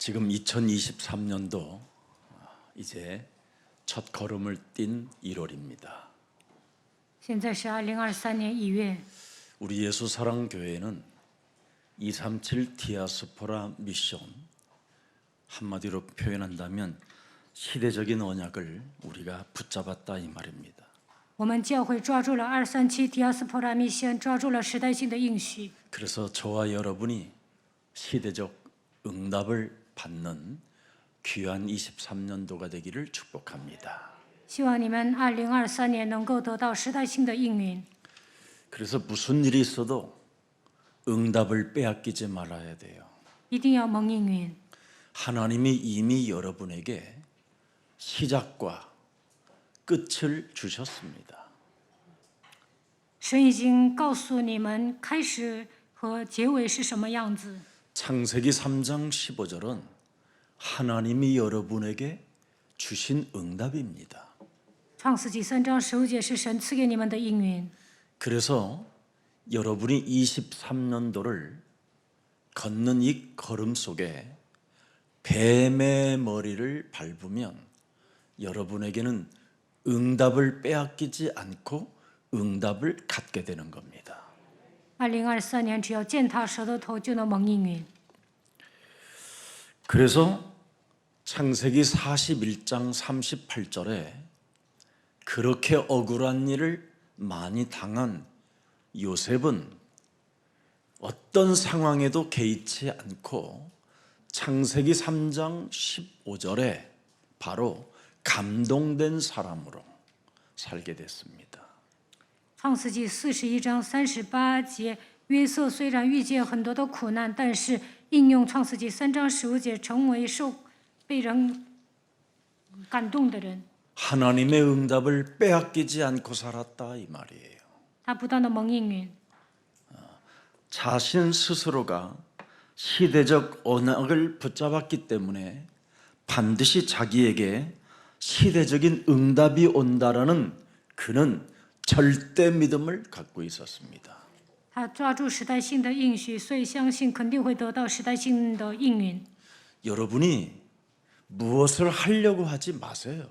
지금 2023년도 이제 첫 걸음을 띈 1월입니다. 现在是2023年1月， 우리 예수사랑교회는 237 디아스포라 미션, 한마디로 표현한다면 시대적인 언약을 우리가 붙잡았다 이 말입니다. 我们教会抓住了237디아스포라 미션，抓住了时代性的应许。 그래서 저와 여러분이 시대적 응답을 받는 귀한 23년도가 되기를 축복합니다. 希望你们2023年能够得到时代性的应允。 그래서 무슨 일이 있어도 응답을 빼앗기지 말아야 돼요. 一定要蒙应允。 하나님이 이미 여러분에게 시작과 끝을 주셨습니다. 神已经告诉你们开始和结尾是什么样子。 창세기 3장 15절은 하나님이 여러분에게 주신 응답입니다. 创世纪3章15节是神赐给你们的应允。 그래서 여러분이 23년도를 걷는 이 걸음 속에 뱀의 머리를 밟으면 여러분에게는 응답을 빼앗기지 않고 응답을 갖게 되는 겁니다. 2023年只要践踏蛇的头就能蒙应允。 그래서 창세기 41장 38절에 그렇게 억울한 일을 많이 당한 요셉은 어떤 상황에도 개의치 않고 창세기 3장 15절에 바로 감동된 사람으로 살게 됐습니다. 创世纪41章38节，约瑟虽然遇见很多的苦难，但是应用创世纪3章15节，成为被人感动的人。 하나님의 응답을 빼앗기지 않고 살았다 이 말이에요. 他不断的蒙应允， 자신 스스로가 시대적 언약을 붙잡았기 때문에 반드시 자기에게 시대적인 응답이 온다라는 그는 절대 믿음을 갖고 있었습니다. 他抓住时代性的应许，所以相信肯定会得到时代性的应允。 여러분이 무엇을 하려고 하지 마세요.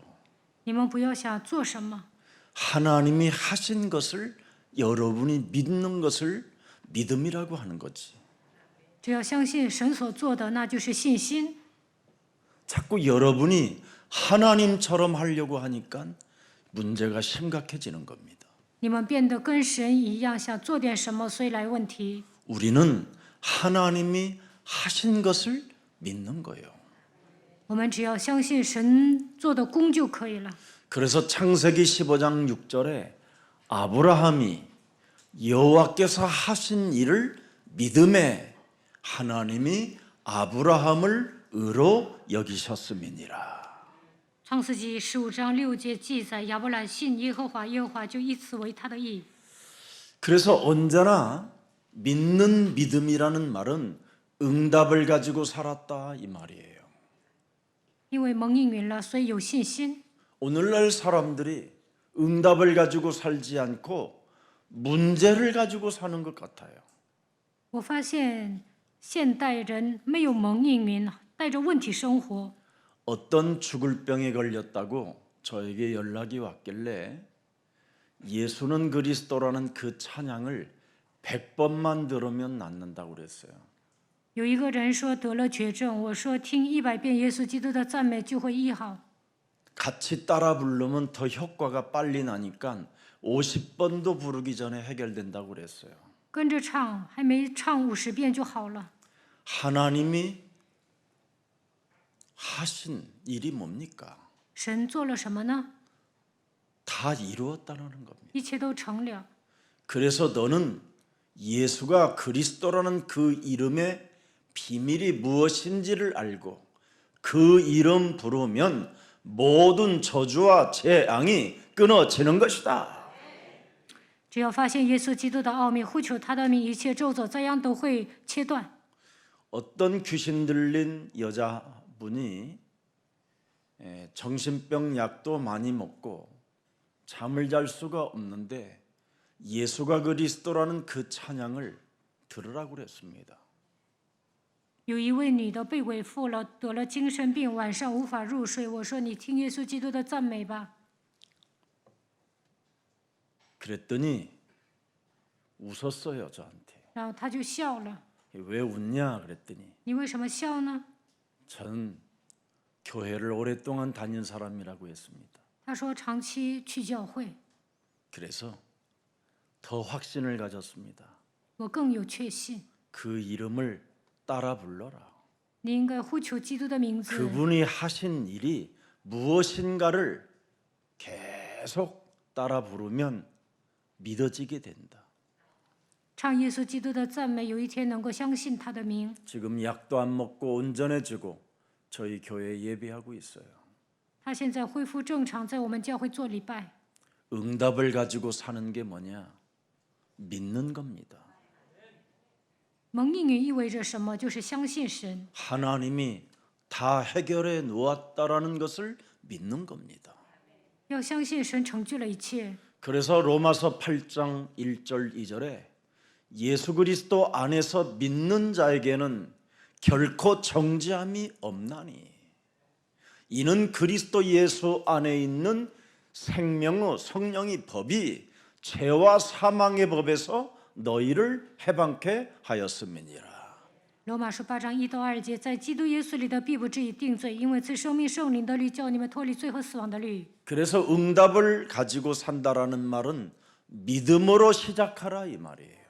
你们不要想做什么， 하나님이 하신 것을 여러분이 믿는 것을 믿음이라고 하는 거지. 只要相信神所做的，那就是信心。 자꾸 여러분이 하나님처럼 하려고 하니까 문제가 심각해지는 겁니다. 你们变得跟神一样，想做点什么，所以来问题。 우리는 하나님이 하신 것을 믿는 거예요. 我们只要相信神做的工就可以了。 그래서 창세기 15장 6절에 아브라함이 여호와께서 하신 일을 믿음에 하나님이 아브라함을 의로 여기셨음이니라. 创世纪15章6节记载，亚伯兰信耶和华，耶和华就以此为他的义。 그래서 언제나 믿는 믿음이라는 말은 응답을 가지고 살았다 이 말이에요. 因为蒙应允了，所以有信心。 오늘날 사람들이 응답을 가지고 살지 않고 문제를 가지고 사는 것 같아요. 我发现现代人没有蒙应允，带着问题生活。 어떤 죽을 병에 걸렸다고 저에게 연락이 왔길래 예수는 그리스도라는 그 찬양을 100번만 들으면 낫는다고 그랬어요. 有一个人说得了绝症，我说听100遍耶稣基督的赞美就会医好。 같이 따라 부르면 더 효과가 빨리 나니까 50번도 부르기 전에 해결된다고 그랬어요. 跟着唱，还没唱50遍就好了。 하나님이 하신 일이 뭡니까? 神做了什么呢？ 다 이루었다는 겁니다. 一切都成了。 그래서 너는 예수가 그리스도라는 그 이름의 비밀이 무엇인지를 알고 그 이름 부르면 모든 저주와 재앙이 끊어지는 것이다. 只要发现耶稣基督的奥秘，呼求他的名，一切咒诅灾殃都会切断。 어떤 귀신 들린 여자분이 정신병 약도 많이 먹고 잠을 잘 수가 없는데 예수가 그리스도라는 그 찬양을 들으라고 그랬습니다. 有一位女的被鬼附了，得了精神病，晚上无法入睡。我说：“你听耶稣基督的赞美吧。” 그랬더니 웃었어요, 저한테. 然后她就笑了。 왜 웃냐 그랬더니 你为什么笑呢？ 전 교회를 오랫동안 다닌 사람이라고 했습니다. 她说：“长期去教会， 그래서 더 확신을 가졌습니다. 我更有确信。 그 이름을 따라 불러라. 你应该呼求基督的名字。 그분이 하신 일이 무엇인가를 계속 따라 부르면 믿어지게 된다. 唱耶稣基督的赞美，有一天能够相信他的名。 지금 약도 안 먹고 온전해지고 저희 교회에 예배하고 있어요. 他现在恢复正常，在我们教会做礼拜。 응답을 가지고 사는 게 뭐냐? 믿는 겁니다. 蒙应允意味着什么？就是相信神， 하나님이 다 해결해 놓았다라는 것을 믿는 겁니다. 要相信神成就了一切。 그래서 로마서 8장 1절 2절에 예수 그리스도 안에서 믿는 자에게는 결코 정죄함이 없나니 이는 그리스도 예수 안에 있는 생명의 성령의 법이 죄와 사망의 법에서 너희를 해방케 하였음이니라. 罗马书8章1到2节，在基督耶稣里的必不至于定罪，因为赐生命圣灵的律叫你们脱离罪和死亡的律。 그래서 응답을 가지고 산다라는 말은 믿음으로 시작하라 이 말이에요.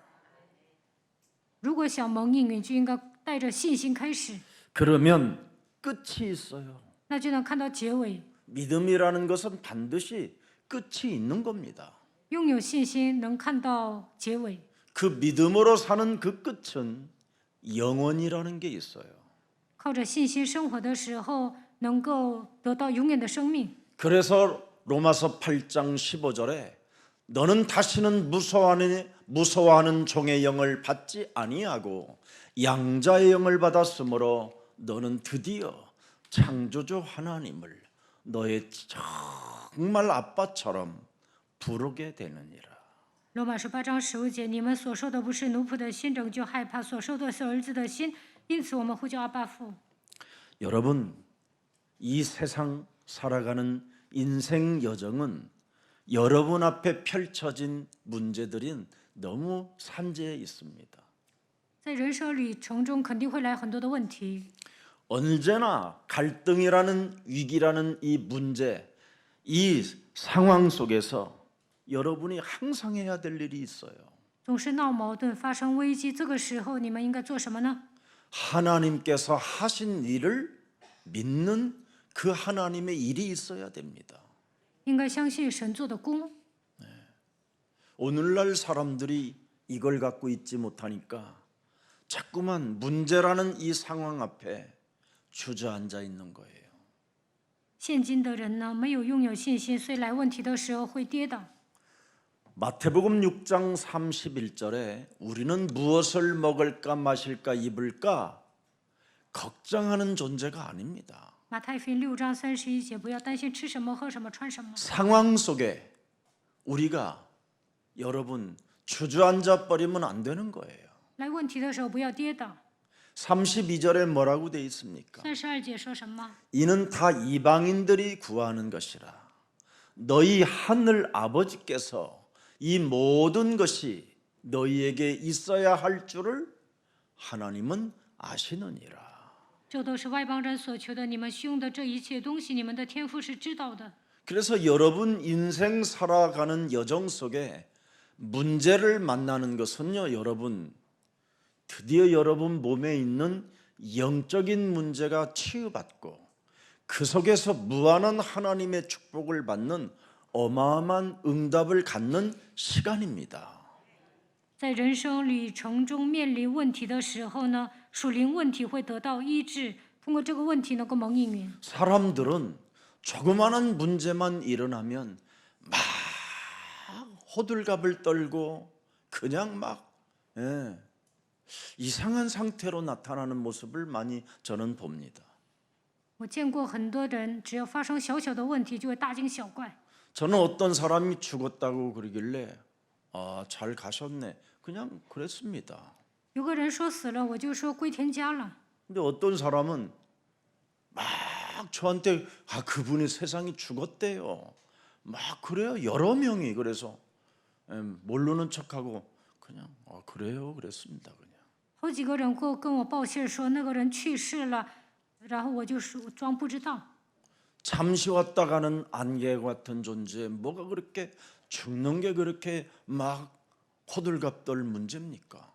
如果想蒙应允，就应该带着信心开始， 그러면 끝이 있어요. 那就能看到结尾。 믿음이라는 것은 반드시 끝이 있는 겁니다. 拥有信心，能看到结尾。 그 믿음으로 사는 그 끝은 영원이라는 게 있어요. 靠着信心生活的时候，能够得到永远的生命。 그래서 로마서 8장 15절에 너는 다시는 무서워하는 종의 영을 받지 아니하고 양자의 영을 받았으므로 너는 드디어 창조주 하나님을 너의 정말 아빠처럼 부르게 되느니라. 罗马书8章15节，你们所受的不是奴仆的心，拯救害怕，所受的是儿子的心，因此我们呼叫阿爸父。 여러분, 이 세상 살아가는 인생 여정은 여러분 앞에 펼쳐진 문제들인 너무 산재해 있습니다. 在人生旅程中，肯定会来很多的问题。 언제나 갈등이라는 위기라는 이 문제, 이 상황 속에서 여러분이 항상 해야 될 일이 있어요. 总是闹矛盾，发生危机，这个时候你们应该做什么呢？ 하나님께서 하신 일을 믿는 그 하나님의 일이 있어야 됩니다. 应该相信神做的工。 오늘날 사람들이 이걸 갖고 있지 못하니까 자꾸만 문제라는 이 상황 앞에 주저앉아 있는 거예요. 现今的人呢，没有拥有信心，所以来问题的时候会跌倒。 마태복음 6장 31절에 우리는 무엇을 먹을까 마실까 입을까 걱정하는 존재가 아닙니다. 马太福音6章31节，不要担心吃什么、喝什么、穿什么。 상황 속에 우리가 여러분 주저앉아 버리면 안 되는 거예요. 来问题的时候不要跌倒。 32절에 뭐라고 돼 있습니까? 32节说什么？ 이는 다 이방인들이 구하는 것이라. 너희 하늘 아버지께서 이 모든 것이 너희에게 있어야 할 줄을 하나님은 아시느니라. 这都是外邦人所求的，你们需用的这一切东西，你们的天父是知道的。 그래서 여러분 인생 살아가는 여정 속에 문제를 만나는 것은요, 여러분 드디어 여러분 몸에 있는 영적인 문제가 치유받고 그 속에서 무한한 하나님의 축복을 받는 어마어마한 응답을 갖는 시간입니다. 在人生旅程中面临问题的时候呢，属灵问题会得到医治，通过这个问题能够蒙应允。 사람들은 조그마한 문제만 일어나면 막 호들갑을 떨고 그냥 막 이상한 상태로 나타나는 모습을 많이 저는 봅니다. 我见过很多人，只要发生小小的问题，就会大惊小怪。 저는 어떤 사람이 죽었다고 그러길래 잘 가셨네 그냥 그랬습니다. 有个人说死了，我就说归天家了。 근데 어떤 사람은 막 저한테 그분이 세상이 죽었대요. 막 그래요. 여러 명이 그래서 모르는 척하고 그냥 그래요 그랬습니다. 그냥. 好几个人跟我报信说那个人去世了，然后我就是装不知道。 잠시 왔다 가는 안개 같은 존재 뭐가 그렇게 죽는 게 그렇게 막 호들갑 떨 문제입니까?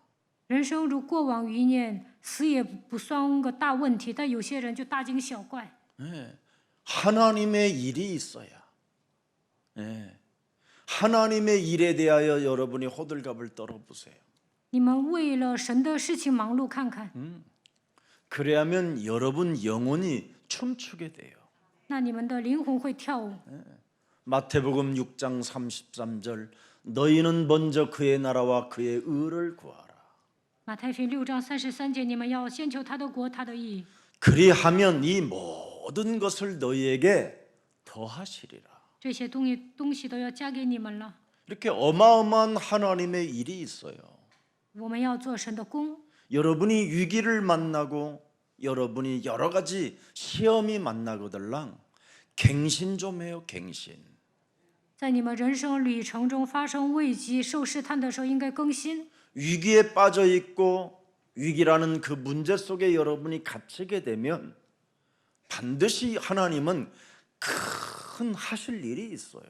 人生如过往云烟，死也不算个大问题，但有些人就大惊小怪。 예, 하나님의 일이 있어야. 예, 하나님의 일에 대하여 여러분이 호들갑을 떨어보세요. 你们为了神的事情忙碌看看， 그래야면 여러분 영혼이 춤추게 돼요. 那你们的灵魂会跳舞。 마태복음 6장 33절 너희는 먼저 그의 나라와 그의 의를 구하라. 马太福音6章33节，你们要先求他的国，他的义， 그리하면 이 모든 것을 너희에게 더하시리라. 这些东西都要加给你们了。 이렇게 어마어마한 하나님의 일이 있어요. 我们要做神的工。 여러분이 위기를 만나고 여러분이 여러 가지 시험이 만나거들랑 갱신 좀 해요. 갱신. 在你们人生旅程中发生危机、受试探的时候，应该更新。 위기에 빠져 있고 위기라는 그 문제 속에 여러분이 갇히게 되면 반드시 하나님은 큰 하실 일이 있어요.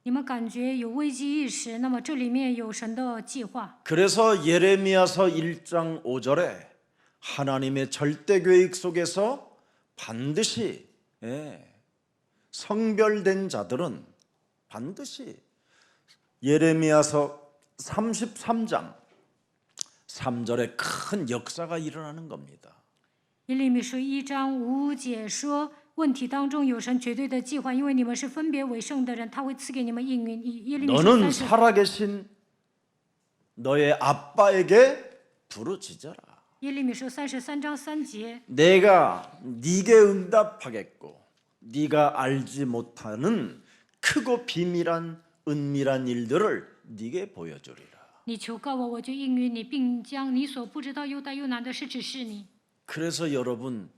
你们感觉有危机意识，那么这里面有神的计划。 그래서 예레미야서 1장 5절에 하나님의 절대 계획 속에서 반드시 성별된 자들은 반드시 예레미야서 33장 3절에 큰 역사가 일어나는 겁니다. 耶利米书1章5节说，问题当中有神绝对的计划，因为你们是分别为圣的人，他会赐给你们应允。耶利米书 너는 30 살아계신 너의 아빠에게 부르짖어라. 耶利米书33章3节， 내가 네게 응답하겠고 네가 알지 못하는 크고 비밀한 은밀한 일들을 네게 보여주리라. 你求告我，我就应允你，并将你所不知道又大又难的事指示你。 그래서 여러분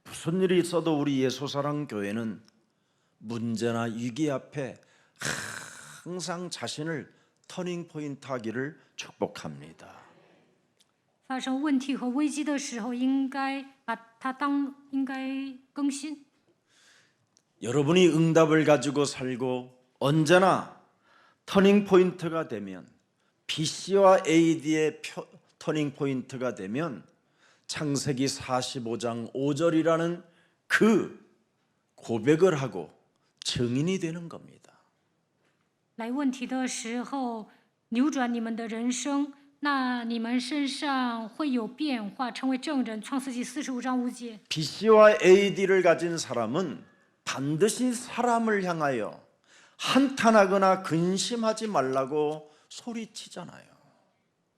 무슨 일이 있어도 우리 예수사랑 교회는 문제나 위기 앞에 항상 자신을 터닝 포인트 하기를 축복합니다. 发生问题和危机的时候，应该把它应该更新。 여러분이 응답을 가지고 살고 언제나 터닝 포인트가 되면 BC와 AD의 터닝 포인트가 되면 창세기 45장 5절이라는 그 고백을 하고 증인이 되는 겁니다. 来问题的时候，扭转你们的人生，那你们身上会有变化，成为证人。创世纪45章5节。 BC와 AD를 가진 사람은 반드시 사람을 향하여 한탄하거나 근심하지 말라고 소리치잖아요.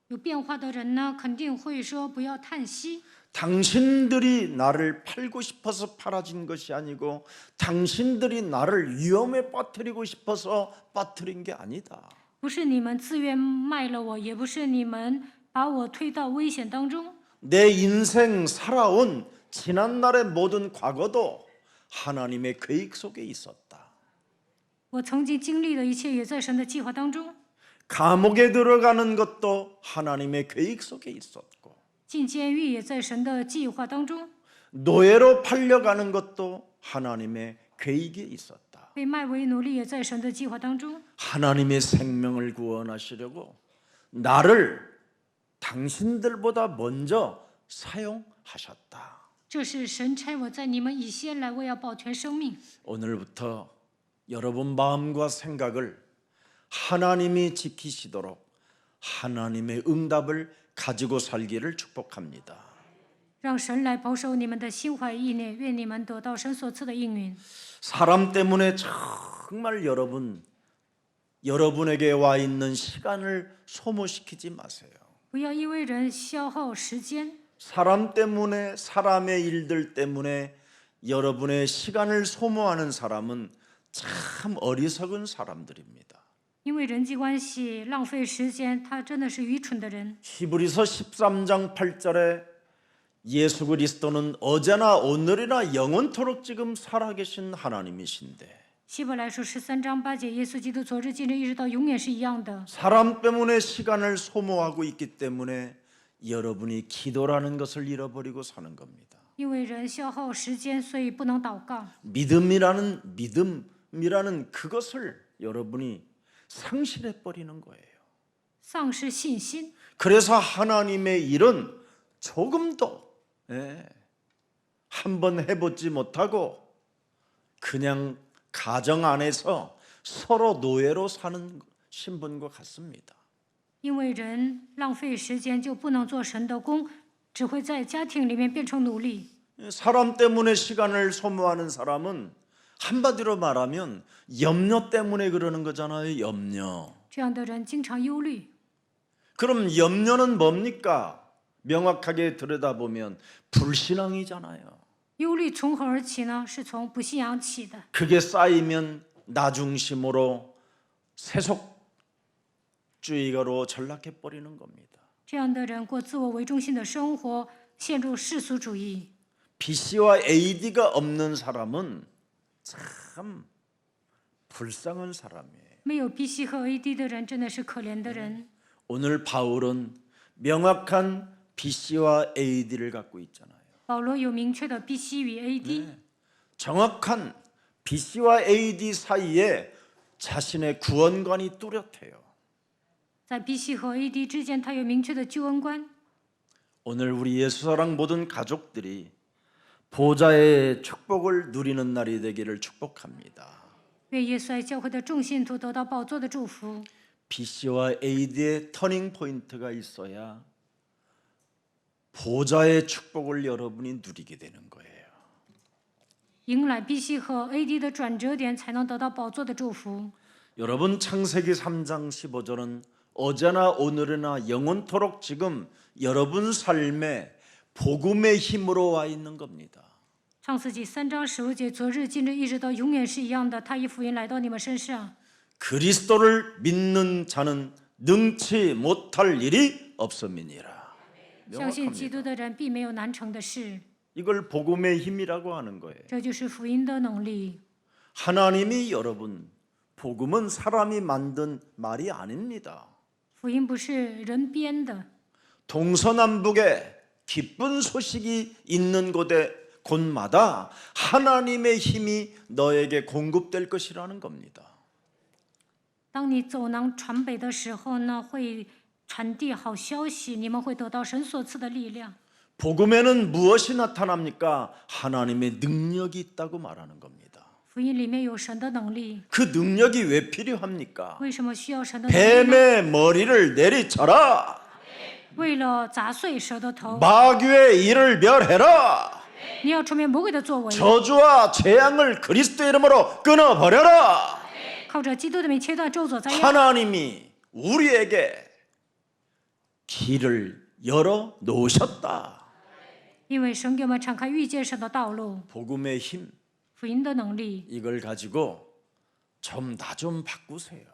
有变化的人呢，肯定会说不要叹息。 당신들이 나를 팔고 싶어서 팔아진 것이 아니고 당신들이 나를 위험에 빠뜨리고 싶어서 빠뜨린 게 아니다. 不是你们自愿卖了我，也不是你们把我推到危险当中。 내 인생 살아온 지난날의 모든 과거도 하나님의 계획 속에 있었다. 我曾经经历的一切，也在神的计划当中。 감옥에 들어가는 것도 하나님의 계획 속에 있었고 进监狱也在神的计划当中， 노예로 팔려가는 것도 하나님의 계획에 있었다. 被卖为奴隶也在神的计划当中。 하나님의 생명을 구원하시려고 나를 당신들보다 먼저 사용하셨다. 这是神差我在你们以先来，为要保全生命。 오늘부터 여러분 마음과 생각을 하나님이 지키시도록 하나님의 응답을 가지고 살기를 축복합니다. 让神来保守你们的心怀意念，愿你们得到神所赐的应允。 사람 때문에 정말 여러분에게 와 있는 시간을 소모시키지 마세요. 不要因为人消耗时间， 사람 때문에 사람의 일들 때문에 여러분의 시간을 소모하는 사람은 참 어리석은 사람들입니다. 因为人际关系浪费时间，他真的是愚蠢的人。 히브리서 13장 8절에 예수 그리스도는 어제나 오늘이나 영원토록 지금 살아계신 하나님이신데 希伯来书13章8节，耶稣基督昨日、今日、一直到永远是一样的。 사람 때문에 시간을 소모하고 있기 때문에 여러분이 기도라는 것을 잃어버리고 사는 겁니다. 因为人消耗时间，所以不能祷告。 믿음이라는 그것을 여러분이 상실해 버리는 거예요. 丧失信心， 그래서 하나님의 일은 조금도 한번 해보지 못하고 그냥 가정 안에서 서로 노예로 사는 신분과 같습니다. 因为人浪费时间就不能做神的工，只会在家庭里面变成奴隶。 사람 때문에 시간을 소모하는 사람은 한마디로 말하면 염려 때문에 그러는 거잖아요. 염려. 这样的人经常忧虑， 그럼 염려는 뭡니까? 명확하게 들여다보면 불신앙이잖아요. 忧虑从何而起呢？是从不信仰起的。 그게 쌓이면 나중심으로 세속주의가로 전락해 버리는 겁니다. 这样的人过自我为中心的生活，陷入世俗主义。 BC와 AD가 없는 사람은 참 불쌍한 사람이에요. 没有 BC 和 AD 的人真的是可怜的人。 오늘 바울은 명확한 BC와 AD를 갖고 있잖아요. 保罗有明确的 BC 与 AD， 정확한 BC와 AD 사이에 자신의 구원관이 뚜렷해요. 在 BC 和 AD之间，他有明确的救恩观。 오늘 우리 예수사랑 모든 가족들이 보좌의 축복을 누리는 날이 되기를 축복합니다. 愿耶稣爱教会的众信徒得到宝座的祝福。 BC와 AD의 터닝 포인트가 있어야 보좌의 축복을 여러분이 누리게 되는 거예요. 迎来 BC 和 AD 的转折点，才能得到宝座的祝福。 여러분 창세기 3장 15절은 어제나 오늘이나 영원토록 지금 여러분 삶에 복음의 힘으로 와 있는 겁니다. 创世纪3章15节，昨日、今日，一直到永远是一样的。他以福音来到你们身上。 그리스도를 믿는 자는 능치 못할 일이 없음이니라. 相信基督的人必没有难成的事， 이걸 복음의 힘이라고 하는 거예요. 这就是福音的能力。 하나님이 여러분 복음은 사람이 만든 말이 아닙니다. 福音不是人编的， 동서남북에 기쁜 소식이 있는 곳마다 하나님의 힘이 너에게 공급될 것이라는 겁니다. 当你走南传北的时候呢，会传递好消息，你们会得到神所赐的力量。 복음에는 무엇이 나타납니까? 하나님의 능력이 있다고 말하는 겁니다. 福音里面有神的能力， 그 능력이 왜 필요합니까? 为什么需要神的能力呢？ 뱀의 머리를 내리쳐라. 为了砸碎蛇的头， 마귀의 일을 멸해라. 你要除灭魔鬼的作为， 저주와 재앙을 그리스도 이름으로 끊어버려라. 靠着基督的名切断咒诅灾殃。 하나님이 우리에게 길을 열어 놓으셨다. 因为神给我们敞开遇见神的道路， 복음의 힘 福音的能力， 이걸 가지고 나 좀 바꾸세요.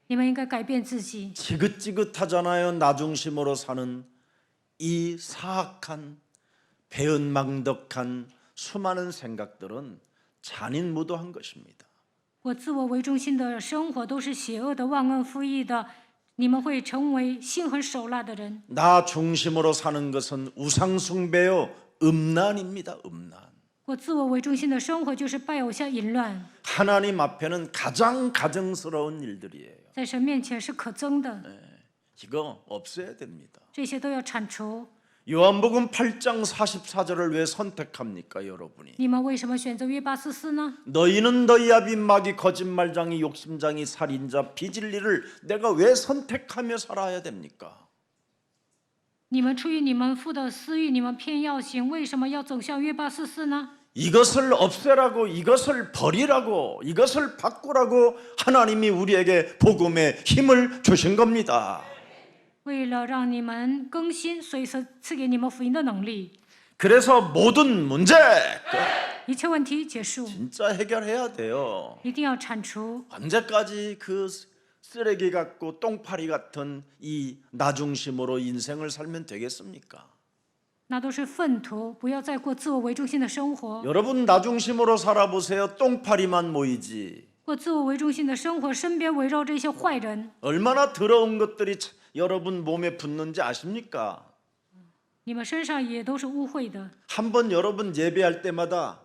你们应该改变自己。 지긋지긋하잖아요. 나중심으로 사는 이 사악한 배은망덕한 수많은 생각들은 잔인무도한 것입니다. 我自我为中心的生活都是邪恶的、忘恩负义的，你们会成为心狠手辣的人。 나 중심으로 사는 것은 우상숭배요 음란입니다. 음란. 我自我为中心的生活就是拜偶像、淫乱， 하나님 앞에는 가장 가증스러운 일들이에요. 在神面前是可憎的， 이거 없애야 됩니다. 这些都要铲除。 요한복음 8장 44절을 왜 선택합니까, 여러분이? 你们为什么选择约巴斯斯呢？ 너희는 너희 아비 마귀 거짓말장이 욕심장이 살인자 비진리를 내가 왜 선택하며 살아야 됩니까? 你们出于你们父的私欲，你们偏要行，为什么要走向约巴斯斯呢？ 이것을 없애라고, 이것을 버리라고, 이것을 바꾸라고 하나님이 우리에게 복음의 힘을 주신 겁니다. 为了让你们更新，所以赐给你们福音的能力。 그래서 모든 문제 一切问题结束， 진짜 해결해야 돼요. 一定要铲除。 언제까지 그 쓰레기 같고 똥파리 같은 이 나중심으로 인생을 살면 되겠습니까? 那都是粪土，不要再过自我为中心的生活。 여러분 나 중심으로 살아보세요. 똥파리만 모이지. 过自我为中心的生活，身边围绕着一些坏人。 얼마나 더러운 것들이 여러분 몸에 붙는지 아십니까? 你们身上也都是污秽的。 한번 여러분 예배할 때마다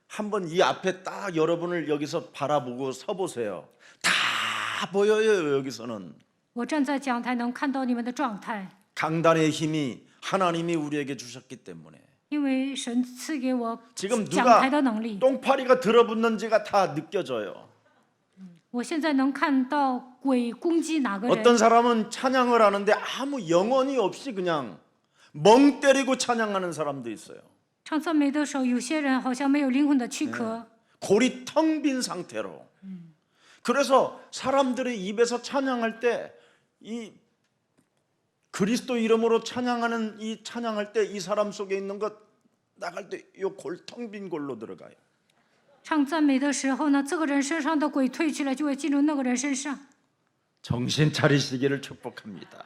한번 이 앞에 딱 여러분을 여기서 바라보고 서보세요. 다 보여요. 여기서는 我站在讲台能看到你们的状态， 강단의 힘이 하나님이 우리에게 주셨기 때문에 因为神赐给我 지금 讲 누가 台的能力。 똥파리가 들어붙는지가 다 느껴져요. 我现在能看到鬼攻击哪个人。 어떤 사람은 찬양을 하는데 아무 영혼이 없이 그냥 멍 때리고 찬양하는 사람도 있어요. 唱赞美的时候，有些人好像没有灵魂的躯壳， 골이 텅 빈 상태로. 그래서 사람들의 입에서 찬양할 때 이 그리스도 이름으로 찬양하는 이 찬양할 때 이 사람 속에 있는 것 나갈 때 이 골 텅 빈 골로 들어가요. 唱赞美的时候呢，这个人身上的鬼退去了，就会进入那个人身上。 정신 차리시기를 축복합니다.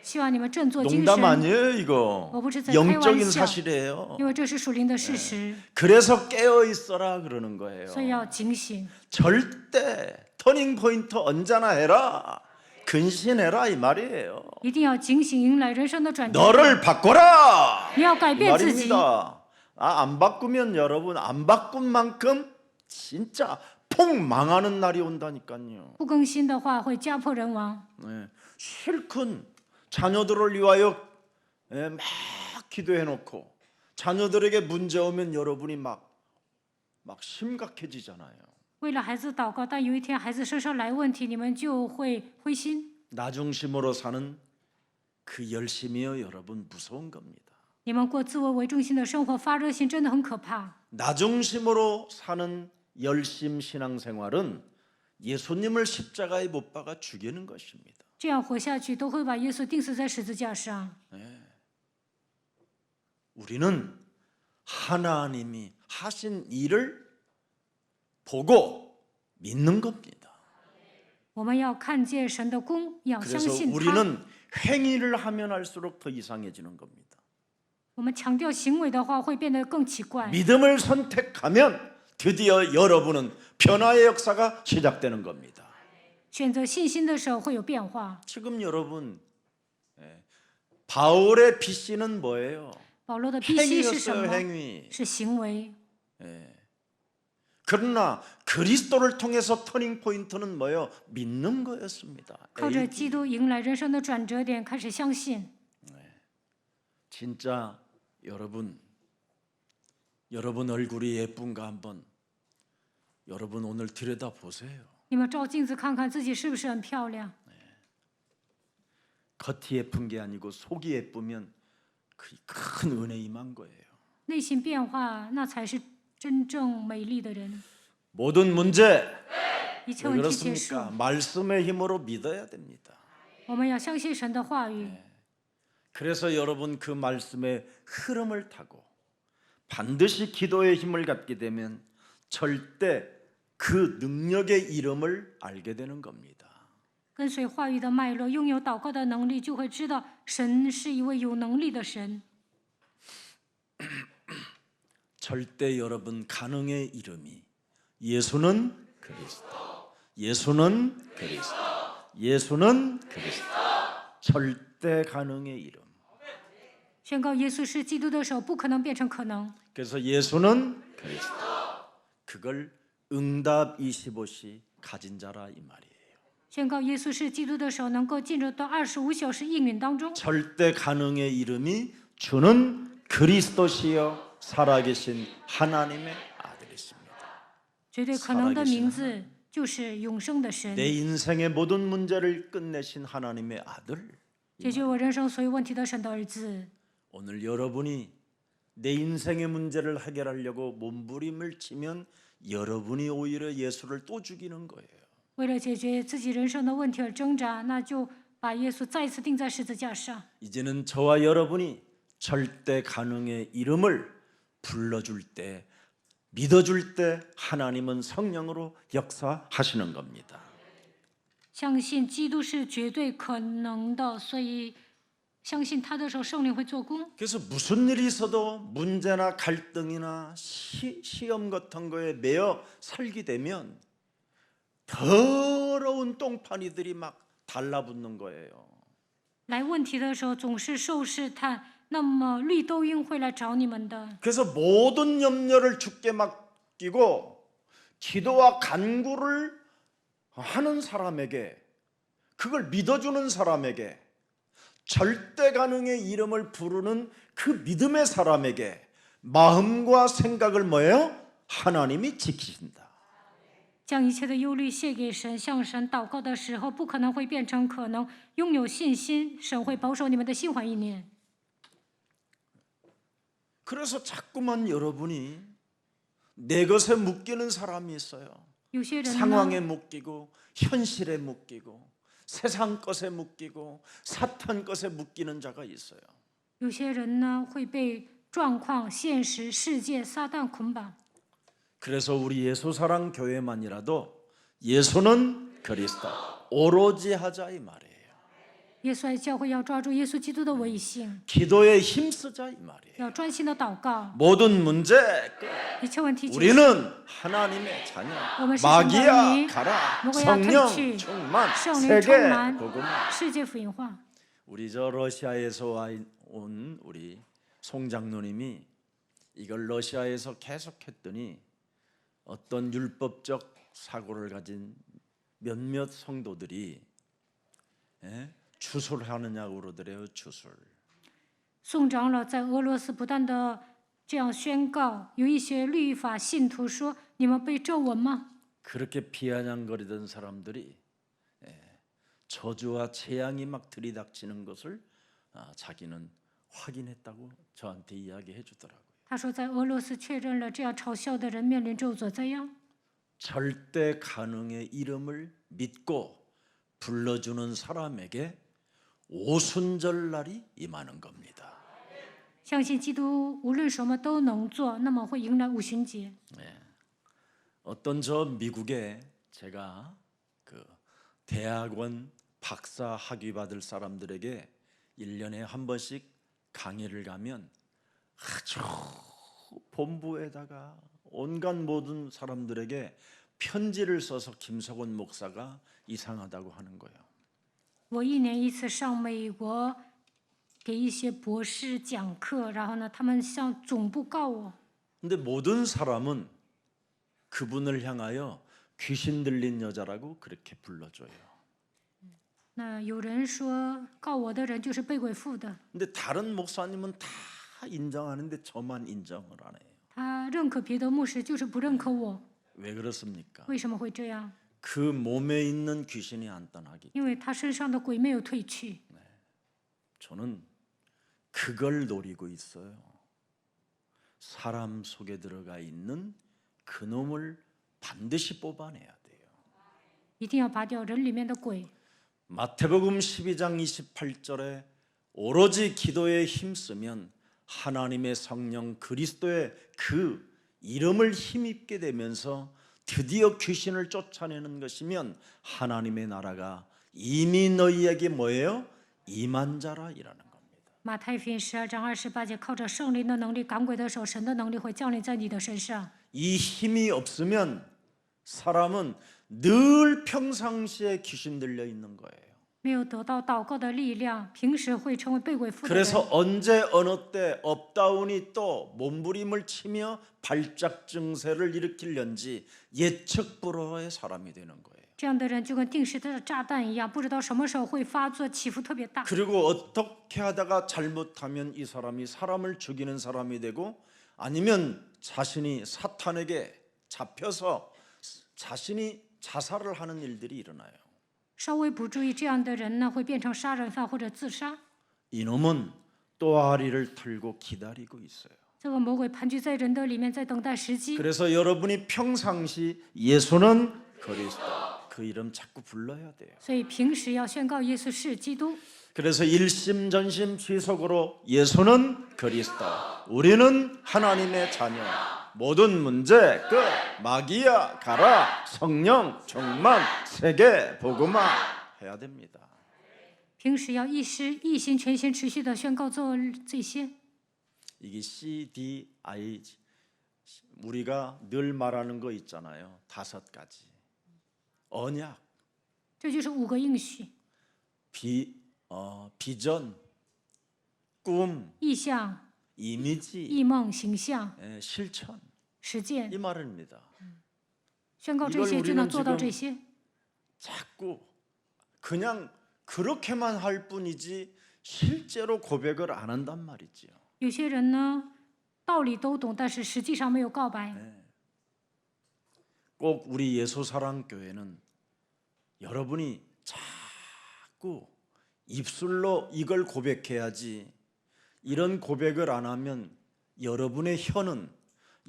希望你们振作精 농담 神， 아니에요 이거. 我不是在 영적인 开玩笑， 사실이에요. 因为这是属灵的事实， 그래서 깨어 있어라 그러는 거예요. 所以要警醒。 절대 터닝 포인트 언제나 해라. 근신해라 이 말이에요. 一定要警醒，迎来人生的转折。 너를 바꿔라. 你要改 이 变自己， 말입니다. 안 바꾸면 여러분 안 바꾼 만큼 진짜 폭 망하는 날이 온다니까요. 不更新的话会家破人亡。 네, 실컷 자녀들을 위하여 막 기도해놓고 자녀들에게 문제 오면 여러분이 막 심각해지잖아요. 为了孩子祷告，但有一天孩子身上来问题，你们就会灰心。 나 중심으로 사는 그 열심이요 여러분 무서운 겁니다. 你们过自我为中心的生活，发热心真的很可怕。 나 중심으로 사는 열심 신앙생활은 예수님을 십자가에 못 박아 죽이는 것입니다. 这样活下去，都会把耶稣钉死在十字架上。 우리는 하나님이 하신 일을 보고 믿는 겁니다. 我们要看见神的功，要相 그래서 信他。 우리는 행위를 하면 할수록 더 이상해지는 겁니다. 我们强调行为的话，会变得更奇怪。 믿음을 선택하면 드디어 여러분은 변화의 역사가 시작되는 겁니다. 选择信心的时候会有变化。 지금 여러분 바울의 BC는 뭐예요? 保罗的必须是什 행위였어요. 么？ 행위. 是行为。 그러나 그리스도를 통해서 터닝 포인트는 뭐예요? 믿는 거였습니다. 靠着基督迎来人生的转折点，开始相信。 진짜 여러분 얼굴이 예쁜가 한번 여러분 오늘 들여다 보세요. 你们照镜子看看自己是不是很漂亮？ 겉이 예쁜 게 아니고 속이 예쁘면 그 큰 은혜 임한 거예요. 内心变化，那才是真正美丽的人。 모든 문제 一切 왜 问题结束， 그렇습니까? 말씀의 힘으로 믿어야 됩니다. 我们要相信神的话语。 그래서 여러분 그 말씀의 흐름을 타고 반드시 기도의 힘을 갖게 되면 절대 그 능력의 이름을 알게 되는 겁니다. 跟随话语的脉络，拥有祷告的能力，就会知道神是一位有能力的神。 절대 여러분 가능의 이름이 예수는 그리스도. 예수는 그리스도. 예수는 그리스도. 절대 가능의 이름. 宣告耶稣是基督的时候，不可能变成可能。 그래서 예수는 그리스도. 그걸 응답 25시 가진 자라 이 말이에요. 宣告耶稣是基督的时候，能够进入到25小时应允当中。 절대 가능의 이름이 주는 그리스도시여 살아계신 하나님의 아들이십니다. 绝对可能的名字就是永生的神， 내 인생의 모든 문제를 끝내신 하나님의 아들. 解决我人生所有问题的神的儿子。 오늘 여러분이 내 인생의 문제를 해결하려고 몸부림을 치면 여러분이 오히려 예수를 또 죽이는 거예요. 为了解决自己人生的问题而挣扎，那就把耶稣再一次钉在十字架上。 이제는 저와 여러분이 절대 가능의 이름을 불러줄 때, 믿어줄 때 하나님은 성령으로 역사하시는 겁니다. 相信基督是绝对可能的，所以相信他的时候，圣灵会做工。 그래서 무슨 일이 있어도 문제나 갈등이나 시험 같은 거에 매여 살게 되면 더러운 똥파니들이 막 달라붙는 거예요. 来问题的时候总是受试探，那么绿豆鹰会来找你们的。 그래서 모든 염려를 주께 맡기고 기도와 간구를 하는 사람에게, 그걸 믿어주는 사람에게, 절대 가능의 이름을 부르는 그 믿음의 사람에게 마음과 생각을 뭐예요? 하나님이 지키신다. 将一切的忧虑卸给神，向神祷告的时候，不可能会变成可能。拥有信心，神会保守你们的心怀意念。 그래서 자꾸만 여러분이 내 것에 묶이는 사람이 있어요. 有些人 상황에 呢， 묶이고 현실에 묶이고 세상 것에 묶이고 사탄 것에 묶이는 자가 있어요. 有些人呢会被状况、现实、世界、撒旦捆绑。 그래서 우리 예수사랑 교회만이라도 예수는 그리스도 오로지 하자 이 말이에요. 耶稣爱教会要抓住耶稣基督的唯性， 기도에 힘쓰자 이 말이에요. 要专心的祷告， 모든 문제 끝. 一切问题解决。 우리는 하나님의 자녀. 마귀야 가라. 성령 충만. 圣灵充 세계 满 복음화. 世界福音化。 우리 저 러시아에서 온 우리 송장로님이 이걸 러시아에서 계속했더니 어떤 율법적 사고를 가진 몇몇 성도들이 주술 하느냐고 그러더래요. 주술. 宋长老在俄罗斯不断的这样宣告，有一些律法信徒说：“你们被咒文吗？” 그렇게 비아냥거리던 사람들이 저주와 재앙이 막 들이닥치는 것을 자기는 확인했다고 저한테 이야기해 주더라고요. 他说，在俄罗斯确认了这样嘲笑的人面临咒诅灾殃。 절대 가능의 이름을 믿고 불러주는 사람에게 오순절 날이 임하는 겁니다. 相信基督无论什么都能做，那么会迎来五旬节。 어떤 저 미국에 제가 그 대학원 박사 학위 받을 사람들에게 1년에 한 번씩 강의를 가면 아주 본부에다가 온갖 모든 사람들에게 편지를 써서 김석원 목사가 이상하다고 하는 거예요. 我一年一次上美国，给一些博士讲课，然后呢，他们向总部告我。 근데 모든 사람은 그분을 향하여 귀신 들린 여자라고 그렇게 불러줘요. 那有人说告我的人就是被鬼附的， 근데 다른 목사님은 다 인정하는데 저만 인정을 안 해요. 他认可别的牧师，就是不认可我。 왜 그렇습니까? 为什么会这样？ 그 몸에 있는 귀신이 안 떠나기. 因为他身上的鬼没有退去。 저는 그걸 노리고 있어요. 사람 속에 들어가 있는 그놈을 반드시 뽑아내야 돼요. 一定要拔掉人里面的鬼。 마태복음 12장 28절에 오로지 기도에 힘쓰면 하나님의 성령 그리스도의 그 이름을 힘입게 되면서 드디어 귀신을 쫓아내는 것이면 하나님의 나라가 이미 너희에게 뭐예요? 임한 자라 이라는 겁니다. 马太福音12章28节，靠着圣灵的能力赶鬼的时候，神的能力会降临在你的身上。 이 힘이 없으면 사람은 늘 평상시에 귀신 들려 있는 거예요. 没有得到祷告的力量，平时会成为被鬼附的人。 그래서 언제 어느 때 업다운이 또 몸부림을 치며 발작 증세를 일으키려는지 예측 불허의 사람이 되는 거예요. 这样的人就跟定时的炸弹一样，不知道什么时候会发作，起伏特别大。 그리고 어떻게 하다가 잘못하면 이 사람이 사람을 죽이는 사람이 되고 아니면 자신이 사탄에게 잡혀서 자신이 자살을 하는 일들이 일어나요. 稍微不注意，这样的人呢会变成杀人犯或者自杀。 이놈은 또아리를 털고 기다리고 있어요. 这个魔鬼盘踞在人的里面，在等待时机。 그래서 여러분이 평상시 예수는 그리스도 그 이름 자꾸 불러야 돼요. 所以平时要宣告耶稣是基督。 그래서 일심전심 지속으로 예수는 그리스도 우리는 하나님의 자녀 모든 문제 끝 마귀야 가라 성령 충만 세계 복음화 해야 됩니다. 平时要一心全心持续的宣告做这些。 이게 CDI 우리가 늘 말하는 거 있잖아요. 5가지. 언약, 这就是5个应许： 비전, 꿈, 意象、 이미지, 异梦、形象、 실천. 实践 이 。 말입니다. 宣告这些就能做到这些。 자꾸 그냥 그렇게만 할 뿐이지 실제로 고백을 안 한단 말이지요. 有些人呢，道理都懂，但是实际上没有告白。 꼭 우리 예수사랑교회는 여러분이 자꾸 입술로 이걸 고백해야지 이런 고백을 안 하면 여러분의 혀는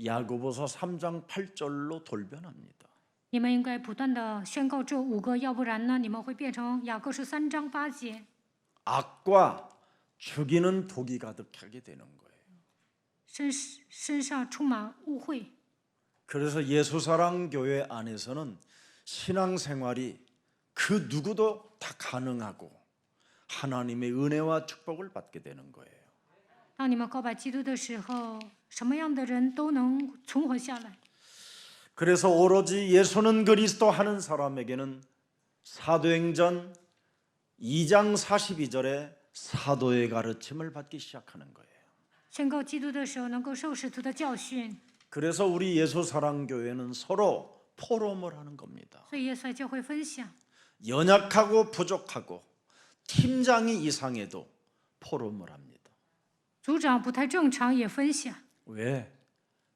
야고보서 3장 8절로 돌변합니다. 你们应该不断的宣告这5个，要不然呢，你们会变成雅各书3章8节， 악과 죽이는 독이 가득하게 되는 거예요. 身上充满污秽。 그래서 예수사랑교회 안에서는 신앙생활이 그 누구도 다 가능하고 하나님의 은혜와 축복을 받게 되는 거예요. 当你们告白基督的时候，什么样的人都能存活下来。 그래서 오로지 예수는 그리스도 하는 사람에게는 사도행전 2장 42절에 사도의 가르침을 받기 시작하는 거예요. 宣告基督的时候，能够受使徒的教训。 그래서 우리 예수사랑교회는 서로 포럼을 하는 겁니다. 所以耶稣教会分享， 연약하고 부족하고 팀장이 이상해도 포럼을 합니다. 组长不太正常也分享， 왜?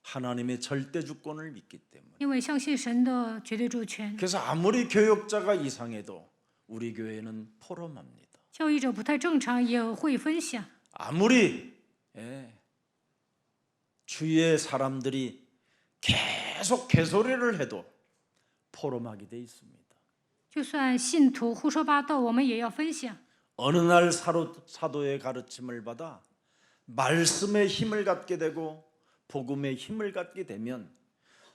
하나님의 절대 주권을 믿기 때문에. 因为相信神的绝对主权。 그래서 아무리 교역자가 이상해도 우리 교회는 포럼합니다. 教育者不太正常也会分享， 아무리 주위의 사람들이 계속 개소리를 해도 포럼하게 돼 있습니다. 就算信徒胡说八道，我们也要分享。 어느 날 사도의 가르침을 받아 말씀의 힘을 갖게 되고 복음의 힘을 갖게 되면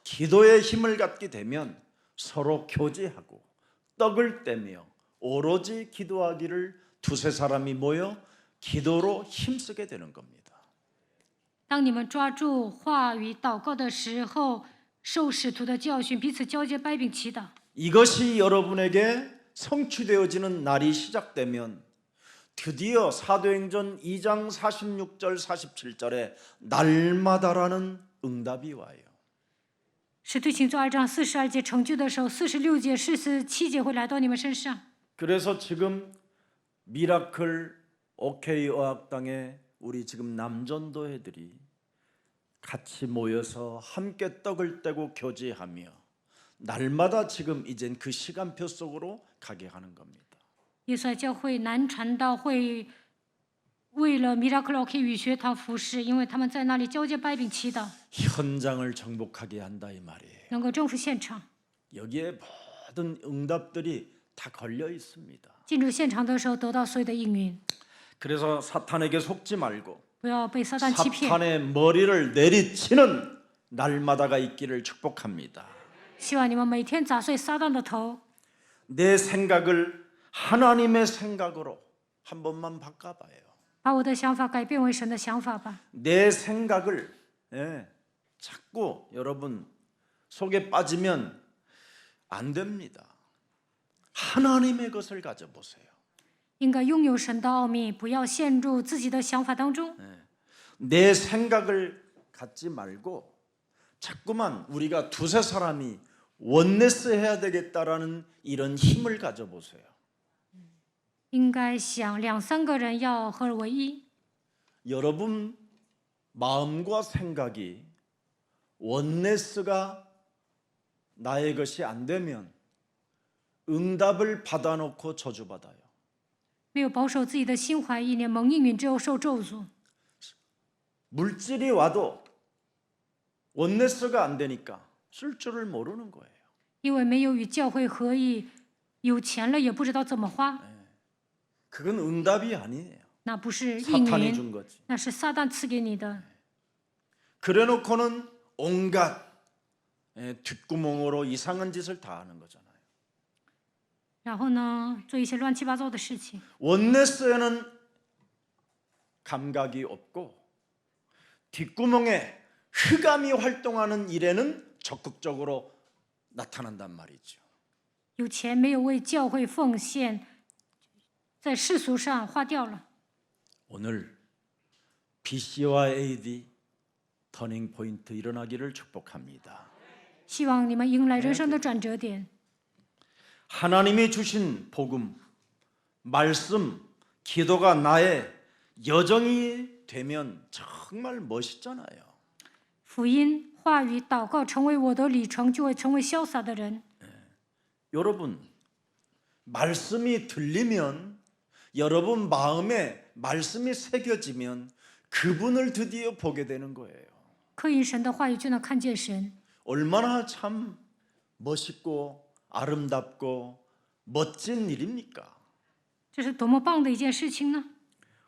기도의 힘을 갖게 되면 서로 교제하고 떡을 떼며 오로지 기도하기를 두세 사람이 모여 기도로 힘쓰게 되는 겁니다. 当你们抓住话语祷告的时候，受使徒的教训，彼此交接掰饼祈祷。 이것이 여러분에게 성취되어지는 날이 시작되면 드디어 사도행전 2장 46절 47절에 날마다라는 응답이 와요. 使徒行传2章42节成就的时候，46节、47节会来到你们身上。 그래서 지금 미라클 OK 어학당에 우리 지금 남전도회들이 같이 모여서 함께 떡을 떼고 교제하며 날마다 지금 이젠 그 시간표 속으로 가게 하는 겁니다. 耶稣教会南传道会为了 Miracle OK 语学堂服侍，因为他们在那里交接掰饼祈祷， 현장을 정복하게 한다 이 말이에요. 能够征服现场。 여기에 모든 응답들이 다 걸려 있습니다. 进入现场的时候，得到所有的应允， 그래서 사탄에게 속지 말고 不要被撒旦欺骗。 사탄의 머리를 내리치는 날마다가 있기를 축복합니다. 希望你们每天砸碎撒旦的头， 내 생각을 하나님의 생각으로 한 번만 바꿔봐요. 把我的想法改变为神的想法吧。 내 생각을 자꾸 여러분 속에 빠지면 안 됩니다. 하나님의 것을 가져보세요. 应该拥有神的奥秘，不要陷入自己的想法当中。 내 생각을 갖지 말고 자꾸만 우리가 두세 사람이 원네스 해야 되겠다라는 이런 힘을 가져보세요. 应该想2、3个人要合而为一。 여러분 마음과 생각이 원네스가 나의 것이 안 되면 응답을 받아놓고 저주받아요. 没有保守自己的心怀意念，蒙应允之后受咒诅。 물질이 와도 원네스가 안 되니까 쓸 줄을 모르는 거예요. 因为没有与教会合一，有钱了也不知道怎么花， 그건 응답이 아니에요. 那不是应 사탄이 允， 준 거지. 那是撒旦赐给你的。 그래놓고는 온갖 뒷구멍으로 이상한 짓을 다 하는 거잖아요. 然后呢，做一些乱七八糟的事情。 원내스에는 감각이 없고 뒷구멍에 흑암이 활동하는 일에는 적극적으로 나타난단 말이죠. 有钱没有为教会奉献，在世俗上花掉了。 오늘 BC와 AD 터닝 포인트 일어나기를 축복합니다. 希望你们迎来人生的转折点。 하나님이 주신 복음, 말씀, 기도가 나의 여정이 되면 정말 멋있잖아요. 福音、话语、祷告成为我的里程，就会成为潇洒的人。 여러분, 말씀이 들리면 여러분 마음에 말씀이 새겨지면 그분을 드디어 보게 되는 거예요. 刻印神的话语，就能看见神。 얼마나 참 멋있고 아름답고 멋진 일입니까? 这是多么棒的一件事情呢！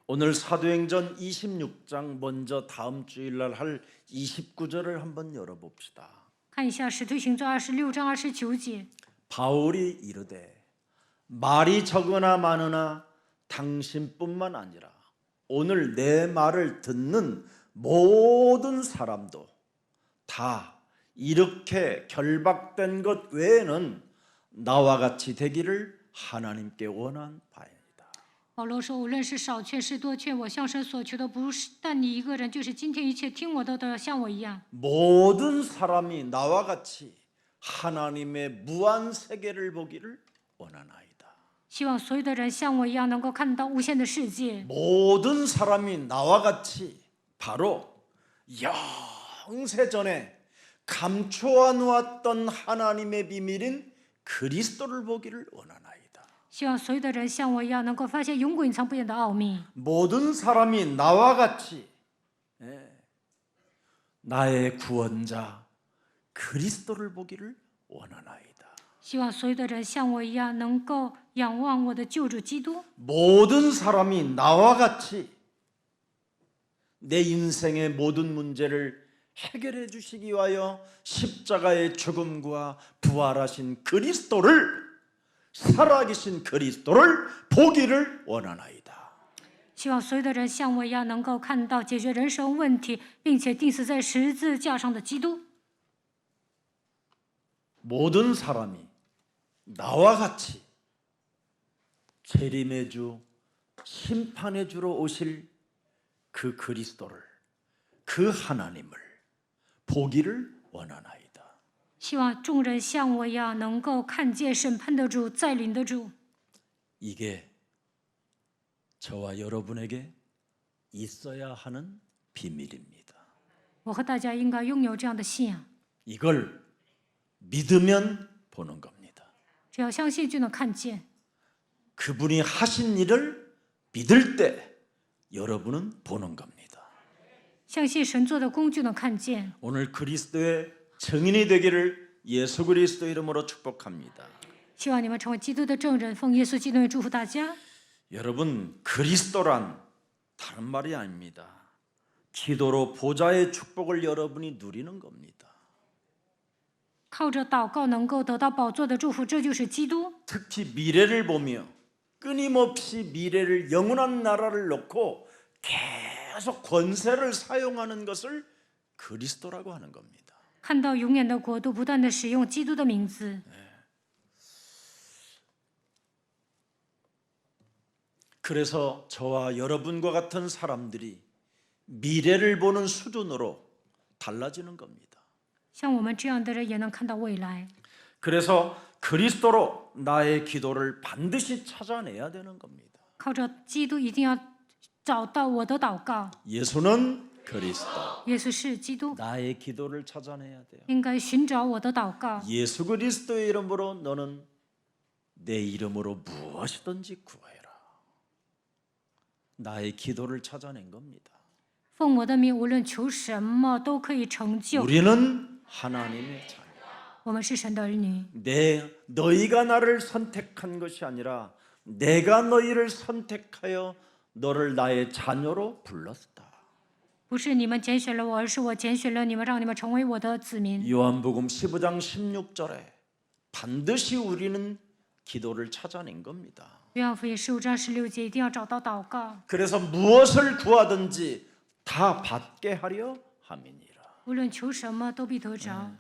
오늘 사도행전 26장 먼저 다음 주일날 할 29절을 한번 열어봅시다. 看一下《使徒行传》26章29节。 바울이 이르되 말이 적으나 많으나 당신뿐만 아니라 오늘 내 말을 듣는 모든 사람도 다 이렇게 결박된 것 외에는 나와 같이 되기를 하나님께 원한 바입니다. 保罗说：“无论是少劝是多劝，我向神所求的不是但你一个人，就是今天一切听我的都要像我一样。 모든 사람이 나와 같이 하나님의 무한 세계를 보기를 원하나이다. 希望所有的人像我一样，能够看到无限的世界。 모든 사람이 나와 같이 바로 영세전에 감추어 놓았던 하나님의 비밀인 그리스도를 보기를 원하나이다. 希望所有的人像我一样，能够发现永古隐藏不言的奥秘。 모든 사람이 나와 같이 나의 구원자 그리스도를 보기를 원하나이다. 希望所有的人像我一样，能够仰望我的救主基督。 모든 사람이 나와 같이 내 인생의 모든 문제를 해결해 주시기 위하여 십자가의 죽음과 부활하신 그리스도를 살아계신 그리스도를 보기를 원하나이다. 希望所有的人像我一样，能够看到解决人生问题，并且钉死在十字架上的基督。 모든 사람이 나와 같이 재림의 주, 심판의 주로 오실 그 그리스도를, 그 하나님을 보기를 원하나이다. 希望众人像我一样，能够看见审判的主、再临的主。 이게 저와 여러분에게 있어야 하는 비밀입니다. 我和大家应该拥有这样的信仰， 이걸 믿으면 보는 겁니다. 只要相信就能看见。 그분이 하신 일을 믿을 때 여러분은 보는 겁니다. 相信神做的工就能看见。 오늘 그리스도의 증인이 되기를 예수 그리스도 이름으로 축복합니다. 希望你们成为基督的证人，奉耶稣基督的祝福大家。 여러분, 그리스도란 다른 말이 아닙니다. 기도로 보좌의 축복을 여러분이 누리는 겁니다. 靠着祷告能够得到宝座的祝福，这就是基督。 특히 미래를 보며 끊임없이 미래를 영원한 나라를 놓고 계속 권세를 사용하는 것을 그리스도라고 하는 겁니다. 看到永远的国度，不断的使用基督的名字。 그래서 저와 여러분과 같은 사람들이 미래를 보는 수준으로 달라지는 겁니다. 像我们这样的人也能看到未来。 그래서 그리스도로 나의 기도를 반드시 찾아내야 되는 겁니다. 靠着基督，一定要找到我的祷告。 예수는 그리스도. 耶稣是基督， 나의 기도를 찾아내야 돼요. 应该寻找我的祷告。 예수 그리스도의 이름으로 너는 내 이름으로 무엇이든지 구해라. 나의 기도를 찾아낸 겁니다. 奉我的名，无论求什么都可以成就。 우리는 하나님의 자녀. 我们是神的儿女， 너희가 나를 선택한 것이 아니라 내가 너희를 선택하여 너를 나의 자녀로 불렀다. 不是你们拣选了我，而是我拣选了你们，让你们成为我的子民。 요한복음 15장 16절에 반드시 우리는 기도를 찾아낸 겁니다. 约翰福音15章16节，一定要找到祷告， 그래서 무엇을 구하든지 다 받게 하려 함이니라. 无论求什么都必得着。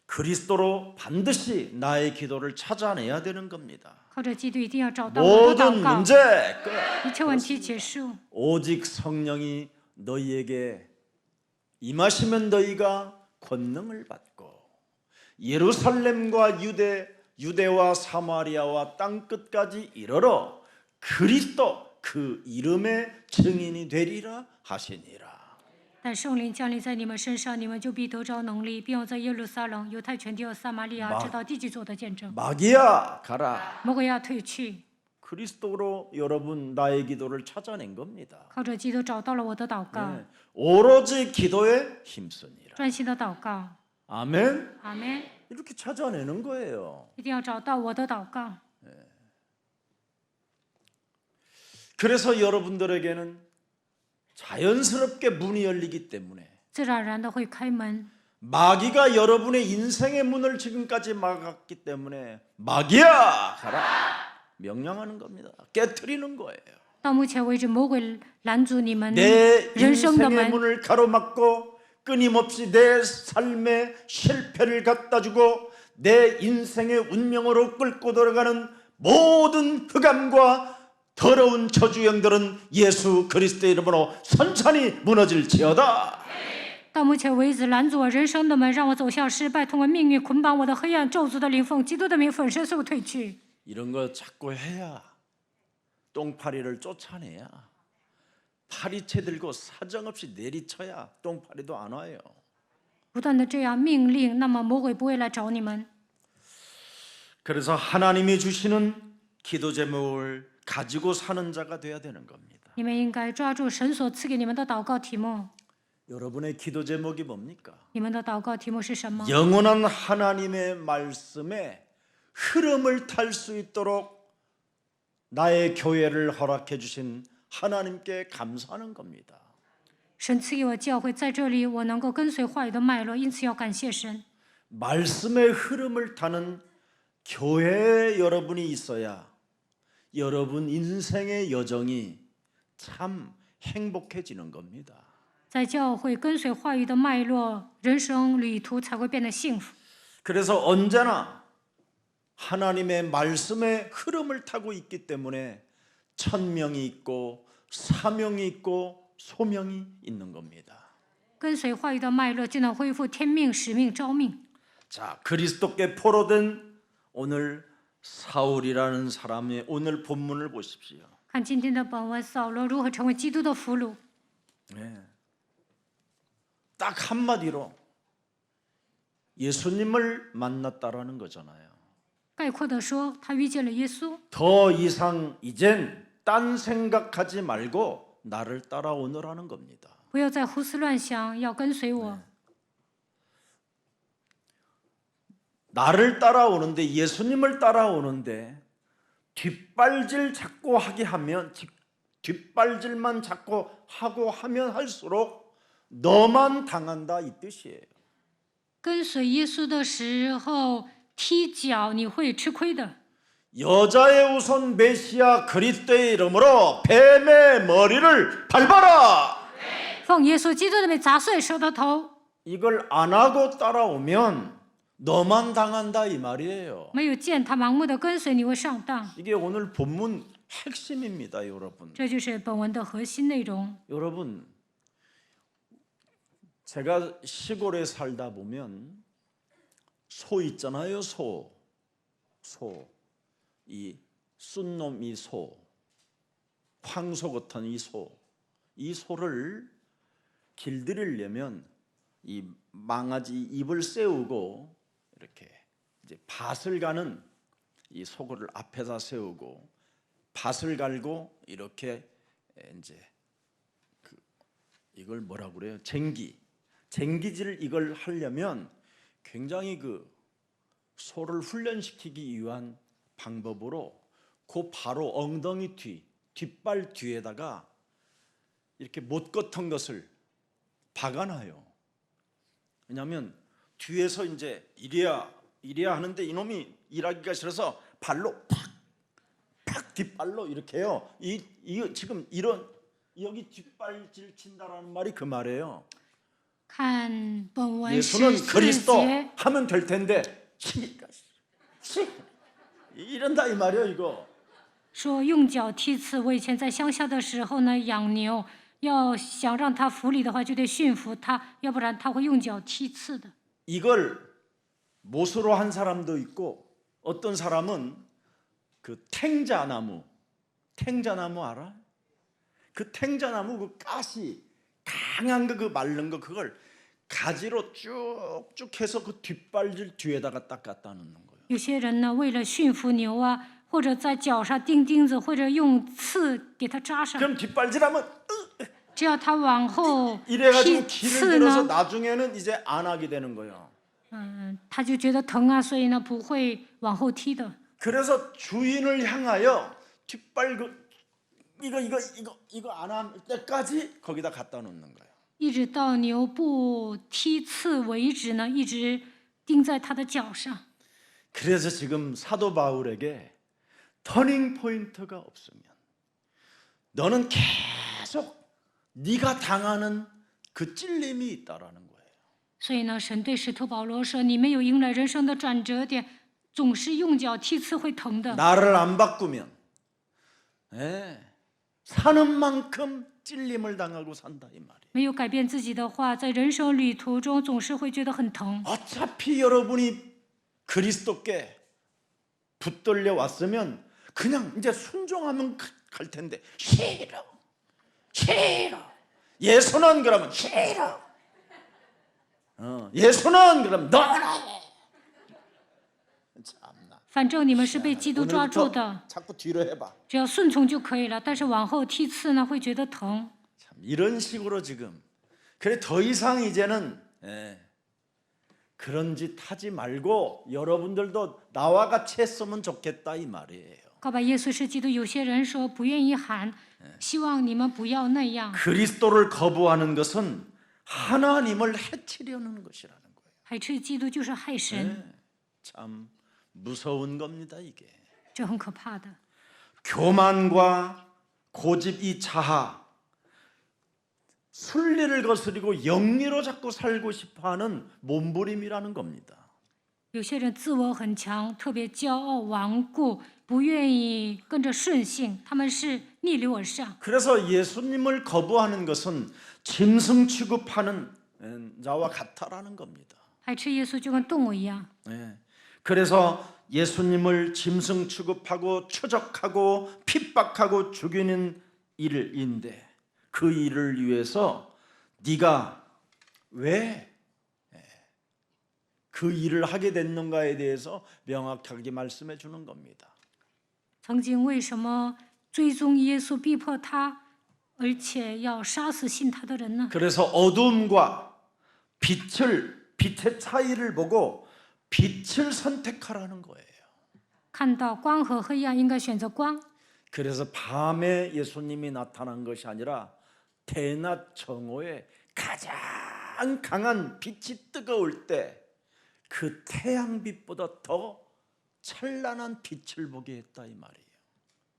그리스도로 반드시 나의 기도를 찾아내야 되는 겁니다. 靠着基督，一定要找到我的祷 모든 告， 문제 끝. 一切问题结束。 오직 성령이 너희에게 임하시면 너희가 권능을 받고 예루살렘과 유대와 사마리아와 땅 끝까지 이르러 그리스도 그 이름의 증인이 되리라 하시니라. 但圣灵降临在你们身上，你们就必得着能力，并要在耶路撒冷、犹太全地和撒玛利亚，直到地极做的见证。 마귀야 가라. 魔鬼要退去， 그리스도로 여러분 나의 기도를 찾아낸 겁니다. 靠着基督找到了我的祷告， 네. 오로지 기도에 힘쓰니라. 专心的祷告。 아멘. 阿门。 이렇게 찾아내는 거예요. 一定要找到我的祷告。 그래서 여러분들에게는 자연스럽게 문이 열리기 때문에 自然而然的会开门。 마귀가 여러분의 인생의 문을 지금까지 막았기 때문에 마귀야 가라 명령하는 겁니다. 깨트리는 거예요. 到目前为止，魔鬼拦阻你们 내 人生的 인생의 门， 문을 가로막고 끊임없이 내 삶의 실패를 갖다주고 내 인생의 운명으로 끌고 들어가는 모든 흑암과 더러운 저주영들은 예수 그리스도의 이름으로 선천히 무너질지어다. 到目前为止拦阻我人生的门，让我走向失败，通过命运捆绑我的黑暗咒诅的灵奉基督的名粉身碎骨退去。 이런 거 자꾸 해야 똥파리를 쫓아내야 파리채 들고 사정없이 내리쳐야 똥파리도 안 와요. 不断的这样命令，那么魔鬼不会来找你们。 그래서 하나님이 주시는 기도 제목을 가지고 사는 자가 돼야 되는 겁니다. 你们应该抓住神所赐给你们的祷告题目。 여러분의 기도 제목이 뭡니까? 你们的祷告题目是什么？ 영원한 하나님의 말씀에 흐름을 탈 수 있도록 나의 교회를 허락해 주신 하나님께 감사하는 겁니다. 神赐给我教会，在这里我能够跟随话语的脉络，因此要感谢神。 말씀의 흐름을 타는 교회에 여러분이 있어야 여러분 인생의 여정이 참 행복해지는 겁니다. 在教会跟随话语的脉络，人生旅途才会变得幸福。 그래서 언제나 하나님의 말씀의 흐름을 타고 있기 때문에 천명이 있고 사명이 있고 소명이 있는 겁니다. 跟随话语的脉络，就能恢复天命、使命、召命。 자, 그리스도께 포로된 오늘 사울이라는 사람의 오늘 본문을 보십시오. 看今天的本文，扫罗如何成为基督的俘虏。 네. 딱 한마디로 예수님을 만났다라는 거잖아요. 概括的说，他遇见了耶稣， 더 이상 이젠 딴 생각하지 말고 나를 따라오너라는 겁니다. 不要再胡思乱想，要跟随我。 나를 따라오는데 예수님을 따라오는데 뒷발질 자꾸 하게 하면 뒷발질만 자꾸 하고 하면 할수록 너만 당한다 이 뜻이에요. 跟随耶稣的时候踢脚，你会吃亏的。 여자의 우선 메시아 그리스도의 이름으로 뱀의 머리를 밟아라. 奉耶稣基督的名砸碎蛇的头。 이걸 안 하고 따라오면 너만 당한다 이 말이에요. 没有践踏，盲目的跟随，你会上当。 이게 오늘 본문 핵심입니다, 여러분. 这就是本文的核心内容。 여러분, 제가 시골에 살다 보면 소 있잖아요, 소. 이 쏜놈이 소, 황소 같은 이 소를 길들이려면 이 망아지 입을 세우고 이렇게 이제 밭을 가는 이 소를 앞에다 세우고 밭을 갈고 이렇게 이제 이걸 뭐라고 그래요? 쟁기질 이걸 하려면 굉장히 그 소를 훈련시키기 위한 방법으로 그 바로 엉덩이 뒷발 뒤에다가 이렇게 못 같은 것을 박아놔요. 왜냐하면 뒤에서 이제 이래야 하는데 이놈이 일하기가 싫어서 발로 팍 뒷발로 이렇게요. 이거 지금 이런 여기 뒷발질 친다라는 말이 그 말이에요. 看本文 예수는 14 그리스도 节， 하면 될 텐데 이런다 이 말이에요. 이거 说用脚踢刺。我以前在乡下的时候呢，养牛，要想让它服理的话，就得驯服它，要不然它会用脚踢刺的。 이걸 못으로 한 사람도 있고 어떤 사람은 그 탱자나무 알아? 그 탱자나무 그 가시 강한 거 그 마른 거 그걸 가지로 쭉쭉 해서 그 뒷발질 뒤에다가 딱 갖다 놓는 거예요. 有些人呢，为了驯服牛啊，或者在脚上钉钉子，或者用刺给它扎上， 그럼 뒷발질하면 只要它往后 이래가지고 踢 기를 刺 들어서 呢， 나중에는 이제 안 하게 되는 거예요. 他就觉得疼啊，所以呢不会往后踢的。 그래서 주인을 향하여 뒷발 이거 안 할 때까지 거기다 갖다 놓는 거예요. 一直到牛不踢刺为止呢，一直钉在他的脚上。 그래서 지금 사도 바울에게 터닝 포인트가 없으면 너는 계속 네가 당하는 그 찔림이 있다라는 거예요. 所以呢，神对使徒保罗说：“你没有迎来人生的转折点，总是用脚踢刺会疼的。 나를 안 바꾸면 사는 만큼 찔림을 당하고 산다 이 말이에요. 没有改变自己的话，在人生旅途中总是会觉得很疼。 어차피 여러분이 그리스도께 붙들려 왔으면 그냥 이제 순종하면 갈 텐데 싫어. 예수는 그러면 싫어. 예수는 그러면 너나 해. 참나. 反正你们是被基督抓住 오늘부터 的， 자꾸 뒤로 해봐. 只要顺从就可以了。但是往后踢刺呢，会觉得疼。 참 이런 식으로 지금 그래 더 이상 이제는 그런 짓 하지 말고 여러분들도 나와 같이 했으면 좋겠다 이 말이에요. 告白耶稣是基督，有些人说不愿意喊，希望你们不要那样。 그리스도를 거부하는 것은 하나님을 해치려는 것이라는 거예요. 排斥基督就是害神， 참 무서운 겁니다 이게. 这很可怕的。 교만과 고집 이 자하 순리를 거스리고 영리로 자꾸 살고 싶어하는 몸부림이라는 겁니다. 有些人自我很强，特别骄傲顽固，不愿意跟着顺性，他们是逆流而上。 그래서 예수님을 거부하는 것은 짐승 취급하는 자와 같다라는 겁니다. 排斥耶稣就跟动物一样。 그래서 예수님을 짐승 취급하고 추적하고 핍박하고 죽이는 일인데 그 일을 위해서 네가 왜 그 일을 하게 됐는가에 대해서 명확하게 말씀해 주는 겁니다. 曾经为什么追踪耶稣，逼迫他，而且要杀死信他的人呢？ 그래서 어둠과 빛의 차이를 보고 빛을 선택하라는 거예요. 看到光和黑暗，应该选择光。 그래서 밤에 예수님이 나타난 것이 아니라 대낮 정오에 가장 강한 빛이 뜨거울 때 그 태양빛보다 더 찬란한 빛을 보게 했다 이 말이에요.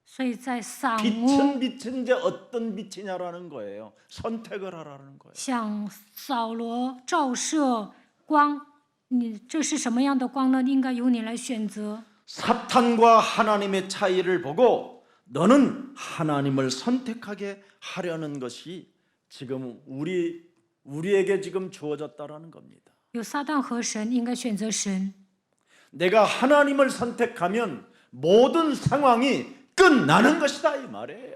所以在晌午 빛은 이제 어떤 빛이냐라는 거예요. 선택을 하라는 거예요. 向扫罗照射光，你这是什么样的光呢？应该由你来选择。 사탄과 하나님의 차이를 보고 너는 하나님을 선택하게 하려는 것이 지금 우리에게 지금 주어졌다라는 겁니다. 有撒旦和神，应该选择神。 내가 하나님을 선택하면 모든 상황이 끝나는 것이다 이 말이에요.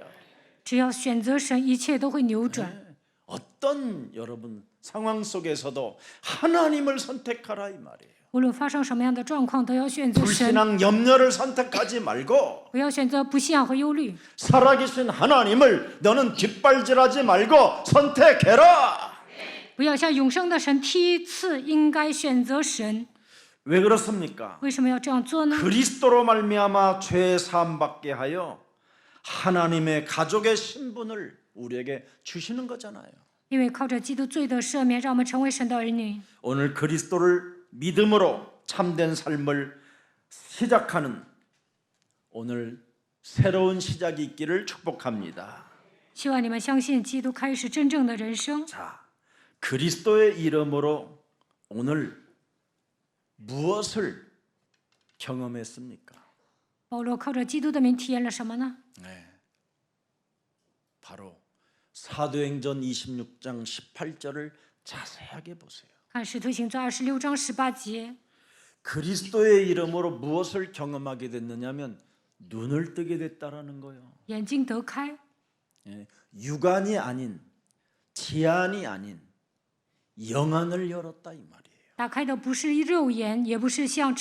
只要选择神，一切都会扭转。 어떤 여러분 상황 속에서도 하나님을 선택하라 이 말이에요. 无论发生什么样的状况，都要选择神， 불신앙 염려를 선택하지 말고 不要选择不信仰和忧虑。 살아계신 하나님을 너는 뒷발질하지 말고 선택해라. 不要向永生的神踢刺，应该选择神。 왜 그렇습니까? 为什么要这样做呢？ 그리스도로 말미암아 죄 사함 받게 하여 하나님의 가족의 신분을 우리에게 주시는 거잖아요. 因为靠着基督罪的赦免，让我们成为神的儿女。 오늘 그리스도를 믿음으로 참된 삶을 시작하는 오늘 새로운 시작이 있기를 축복합니다. 希望你们相信基督开始真正的人生。 자, 그리스도의 이름으로 오늘 무엇을 경험했습니까? 保罗靠着基督的名体验了什么呢？ 네, 바로 사도행전 26장 18절을 자세하게 보세요. 看《使徒行传》26章18节， 그리스도의 이름으로 무엇을 경험하게 됐느냐면 눈을 뜨게 됐다라는 거예요. 眼睛得开， 예, 육안이 아닌 지안이 아닌 영안을 열었다 이 말이에요. 打开的不是肉眼，也不是像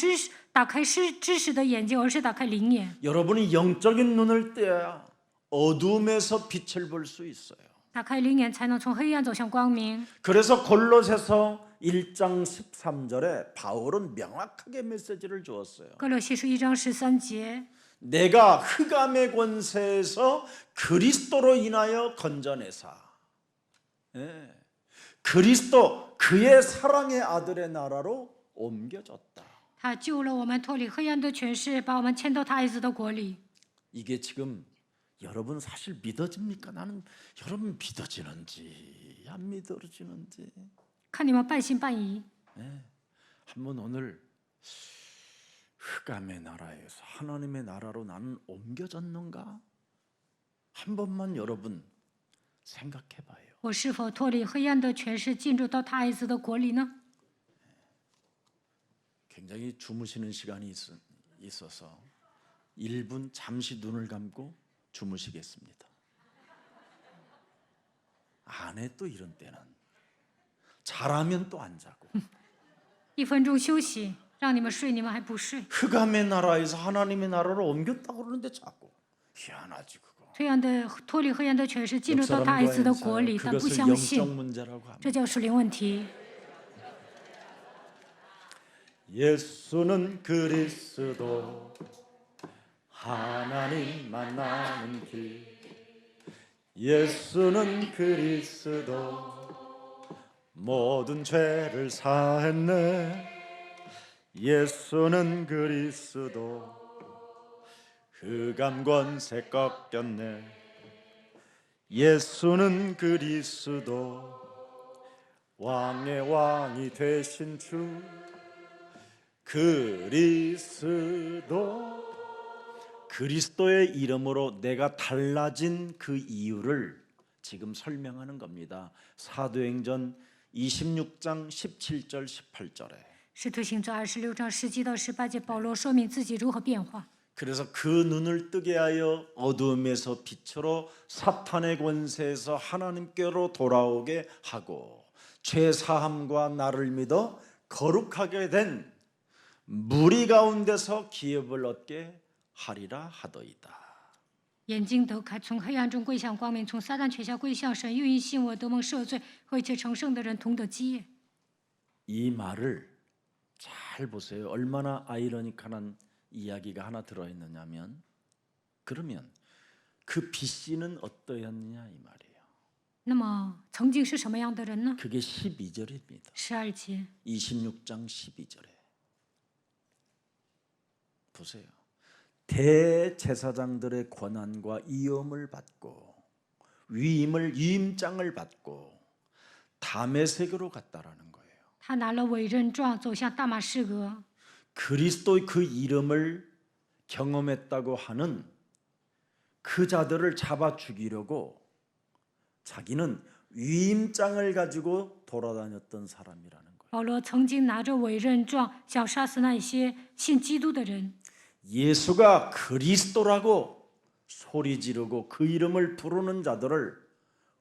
打开知识的眼睛，而是打开灵眼。 여러분이 영적인 눈을 떼야 어둠에서 빛을 볼 수 있어요. 打开灵眼，才能从黑暗走向光明。 그래서 골로새서 1장 13절에 바울은 명확하게 메시지를 주었어요. 哥罗西书1章13节， 내가 흑암의 권세에서 그리스도로 인하여 건져내사. 예. 그리스도 그의 사랑의 아들의 나라로 옮겨졌다. 他救了我们脱离黑暗的权势，把我们迁到他爱子的国里。 이게 지금 여러분 사실 믿어집니까? 나는 여러분 믿어지는지 안 믿어지는지. 看你们半信半疑。 한번 오늘 흑암의 나라에서 하나님의 나라로 나는 옮겨졌는가? 한 번만 여러분 생각해 봐요. 我是否脱离黑暗的权势，进入到他爱子的国里呢？ 굉장히 주무시는 시간이 있어서 1분 잠시 눈을 감고 주무시겠습니다. 안 해 또 이런 때는. 잘하면 또 안 자고. 1分钟休息，让你们睡，你们还不睡。 흑암의 나라에서 하나님의 나라로 옮겼다고 그러는데 자꾸. 희한하지 그거. 这样的脱离黑暗的权势，进入到他爱 옆 子的 사람과 国里， 인사해요. 但不 그것을 相 영적 信， 문제라고 합니다. 这叫属灵问题。 예수는 그리스도 하나님 만나는 길. 예수는 그리스도 모든 죄를 사했네. 예수는 그리스도 흑암 권세 꺾였네. 예수는 그리스도 왕의 왕이 되신 주 그리스도의 이름으로 내가 달라진 그 이유를 지금 설명하는 겁니다. 사도행전 26장 17절 18절에. 使徒行传26章17到18节，保罗说明自己如何变化。 그래서 그 눈을 뜨게 하여 어둠에서 빛으로 사탄의 권세에서 하나님께로 돌아오게 하고 죄 사함과 나를 믿어 거룩하게 된 무리 가운데서 기업을 얻게 하리라 하더이다. 眼睛得开，从黑暗中归向光明，从撒旦权下归向神，又因信我得蒙赦罪，和一切成圣的人同得基业。 이 말을 잘 보세요. 얼마나 아이러니컬한 이야기가 하나 들어있느냐면 그러면 그 BC는 어떠했느냐 이 말이에요. 那么曾经是什么样的人呢？ 그게 12절입니다. 12节， 26장 12절에 보세요. 대제사장들의 권한과 위엄을 받고 위임장을 받고 다메섹으로 갔다라는 거예요. 他拿了委任状，走向大马士革。 그리스도의 그 이름을 경험했다고 하는 그 자들을 잡아 죽이려고 자기는 위임장을 가지고 돌아다녔던 사람이라는 거예요. 保罗曾经拿着委任状，想杀死那些信基督的人。 예수가 그리스도라고 소리 지르고 그 이름을 부르는 자들을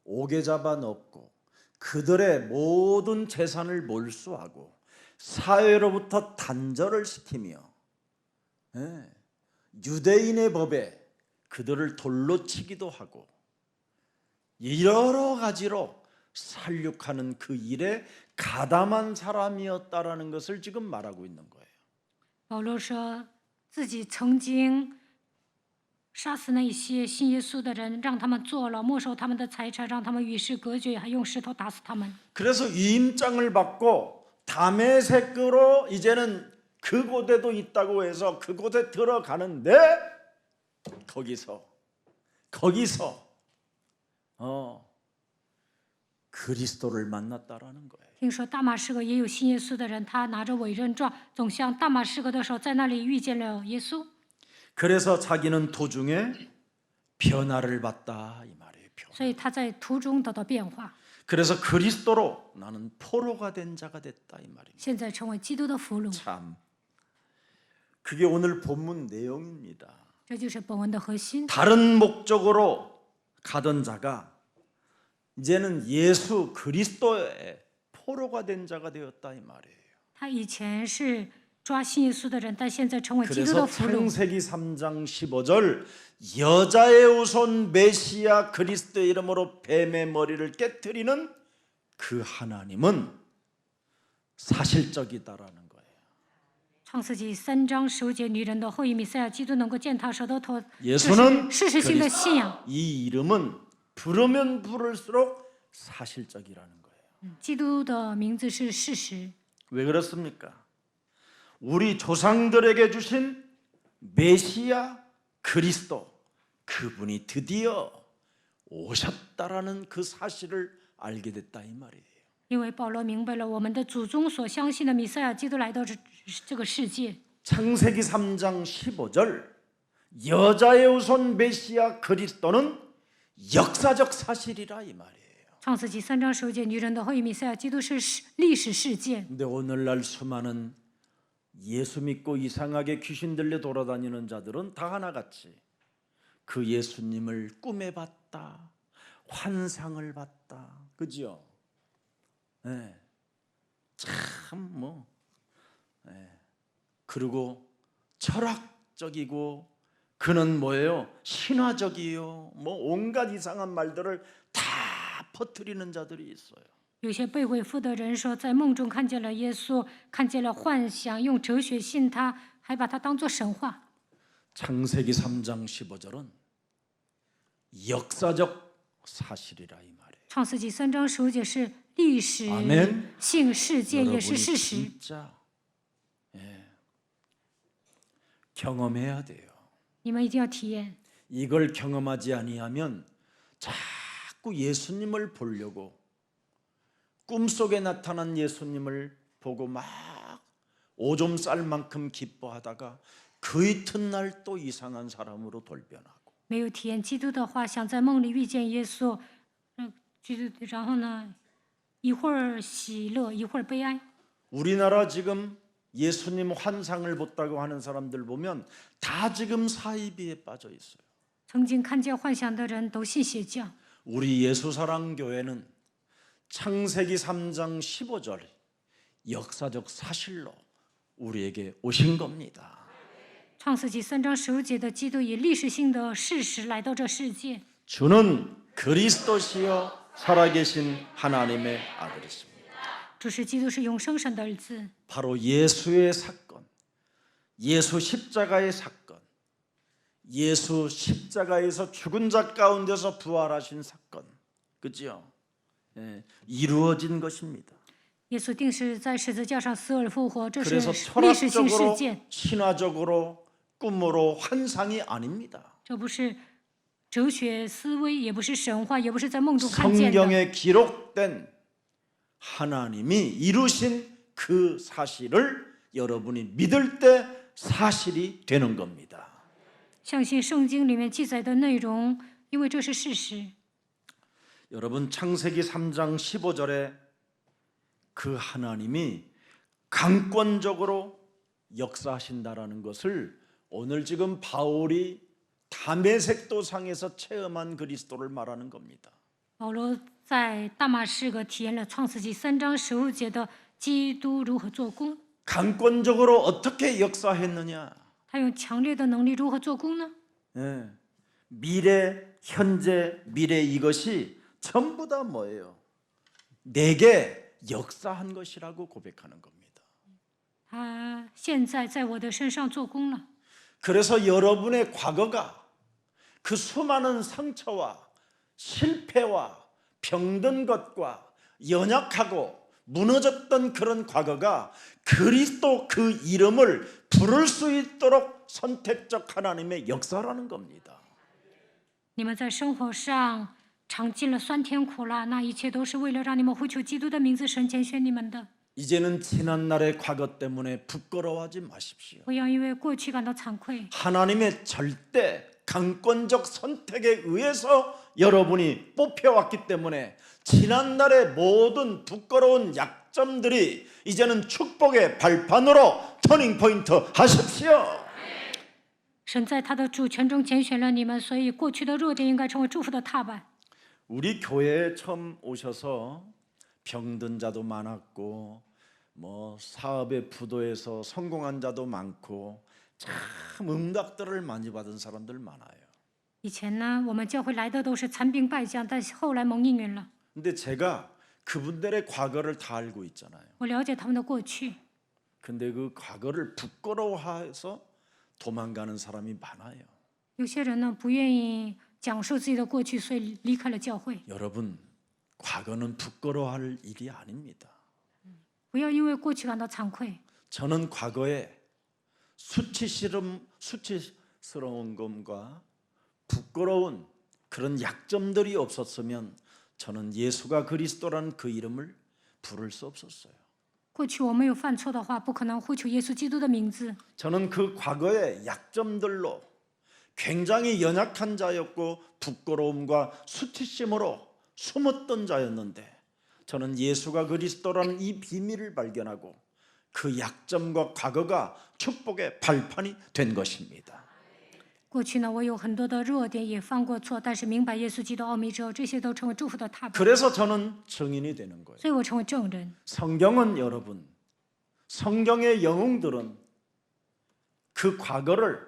옥에 잡아 넣고 그들의 모든 재산을 몰수하고 사회로부터 단절을 시키며 유대인의 법에 그들을 돌로 치기도 하고 여러 가지로 살육하는 그 일에 가담한 사람이었다라는 것을 지금 말하고 있는 거예요. 保罗说自己曾经杀死那些信耶稣的人，让他们坐牢，没收他们的财产，让他们与世隔绝，还用石头打死他们。 그래서 위임장을 받고 다메섹으로 이제는 그곳에도 있다고 해서 그곳에 들어가는데 거기서 그리스도를 만났다라는 거예요. 听说大马士革也有信耶稣的人，他拿着委任状走向大马士革的时候，在那里遇见了耶稣， 그래서 자기는 도중에 변화를 받다 이 말이에요. 변화. 所以他在途中得到变化， 그래서 그리스도로 나는 포로가 된 자가 됐다 이 말입니다. 现在成为基督的俘虏。 참 그게 오늘 본문 내용입니다. 这就是本文的核心。 다른 목적으로 가던 자가 이제는 예수 그리스도의 포로가 된 자가 되었다 이 말이에요. 他以前是抓信耶稣的人，但现在成为基督 그래서 的俘虏。 창세기 3장 15절 여자의 후손 메시아 그리스도의 이름으로 뱀의 머리를 깨뜨리는 그 하나님은 사실적이다라는 거예요. 创世纪3章15节，女人的后裔弥赛亚基督能够践踏舌头头，这 예수는 是事实性的信仰。 이 이름은 부르면 부를수록 사실적이라는 거예요. 基督的名字是事实， 왜 그렇습니까? 우리 조상들에게 주신 메시아 그리스도 그분이 드디어 오셨다라는 그 사실을 알게 됐다 이 말이에요. 因为保罗明白了我们的祖宗所相信的弥赛亚基督来到这个世界。 창세기 3장 15절 여자의 후손 메시아 그리스도는 역사적 사실이라 이 말이에요. 创世纪3章15节，女人的后裔弥赛亚基督是历史事件。 근데 오늘날 수많은 예수 믿고 이상하게 귀신 들려 돌아다니는 자들은 다 하나같이 그 예수님을 꿈에 봤다, 환상을 봤다, 그죠? 네. 참 그리고 철학적이고 그는 뭐예요? 신화적이요. 뭐 온갖 이상한 말들을 다 퍼뜨리는 자들이 있어요. 有些被鬼附的人说，在梦中看见了耶稣，看见了幻想，用哲学信他，还把他当作神话。 창세기 3장 15절은 역사적 사실이라 이 말이에요. 创世纪3章15节是历史 아멘 性事件，也是 여러분이 事实。 진짜 경험해야 돼요. 你们一定要体验。 이걸 경험하지 아니하면 자꾸 예수님을 보려고 꿈속에 나타난 예수님을 보고 막 오줌 쌀 만큼 기뻐하다가 그 이튿날 또 이상한 사람으로 돌변하고 没有体验基督的话，想在梦里遇见耶稣，然后呢，一会儿喜乐，一会儿悲哀。 우리나라 지금 예수님 환상을 봤다고 하는 사람들 보면 다 지금 사이비에 빠져 있어요. 曾经看见幻想的人都信邪教。 우리 예수사랑교회는 창세기 3장 15절 역사적 사실로 우리에게 오신 겁니다. 创世纪3章15节的基督以历史性的事实来到这世界。 주는 그리스도시요 살아계신 하나님의 아들이십니다. 主是基督是永生神的儿子， 바로 예수의 사건, 예수 십자가의 사건, 예수 십자가에서 죽은 자 가운데서 부활하신 사건, 그죠? 이루어진 것입니다. 耶稣定是在十字架上死而复活，这是 그래서 历史性事 철학적으로, 件， 신화적으로, 꿈으로 환상이 아닙니다. 这不是哲学思维，也不是神话，也不是在梦中看见的。 성경에 기록된 하나님이 이루신 그 사실을 여러분이 믿을 때 사실이 되는 겁니다. 相信圣经里面记载的内容，因为这是事实。 여러분 창세기 3장 15절에 그 하나님이 강권적으로 역사하신다라는 것을 오늘 지금 바울이 다메섹 도상에서 체험한 그리스도를 말하는 겁니다. 保罗在大马士革体验了创世纪3章15节的基督如何做工， 강권적으로 어떻게 역사했느냐? 他用强烈的能力如何做工呢？ 미래, 현재, 미래 이것이 전부 다 뭐예요? 내게 역사한 것이라고 고백하는 겁니다. 他现在在我的身上做工了。 그래서 여러분의 과거가 그 수많은 상처와 실패와 병든 것과 연약하고 무너졌던 그런 과거가 그리스도 그 이름을 부를 수 있도록 선택적 하나님의 역사라는 겁니다. 你们在生活上尝尽了酸甜苦辣，那一切都是为了让你们呼求基督的名字，神拣选你们的。 이제는 지난날의 과거 때문에 부끄러워하지 마십시오. 不要因为过去感到惭愧， 하나님의 절대 강권적 선택에 의해서 여러분이 뽑혀왔기 때문에 지난날의 모든 부끄러운 약점들이 이제는 축복의 발판으로 터닝포인트 하십시오. 神在他的主权中拣选了你们，所以过去的弱点应该成为祝福的踏板。 우리 교회에 처음 오셔서 병든 자도 많았고 뭐 사업의 부도에서 성공한 자도 많고 참 응답들을 많이 받은 사람들 많아요. 以前呢，我们教会来的都是残兵败将，但是后来蒙应允了。 근데 제가 그분들의 과거를 다 알고 있잖아요. 我了解他们的过去， 근데 그 과거를 부끄러워해서 도망가는 사람이 많아요. 有些人呢不愿意讲述自己的过去，所以离开了教会。 여러분, 과거는 부끄러워할 일이 아닙니다. 不要因为过去感到惭愧。 저는 과거에 수치스러운 것과 부끄러운 그런 약점들이 없었으면 저는 예수가 그리스도라는 그 이름을 부를 수 없었어요. 过去我没有犯错的话，不可能呼求耶稣基督的名字。 저는 그 과거의 약점들로 굉장히 연약한 자였고 부끄러움과 수치심으로 숨었던 자였는데 저는 예수가 그리스도라는 이 비밀을 발견하고 그 약점과 과거가 축복의 발판이 된 것입니다. 过去呢，我有很多的弱点，也犯过错，但是明白耶稣基督奥秘之后，这些都成为祝福的踏板， 그래서 저는 증인이 되는 거예요. 所以我成为证人。 성경은 여러분, 성경의 영웅들은 그 과거를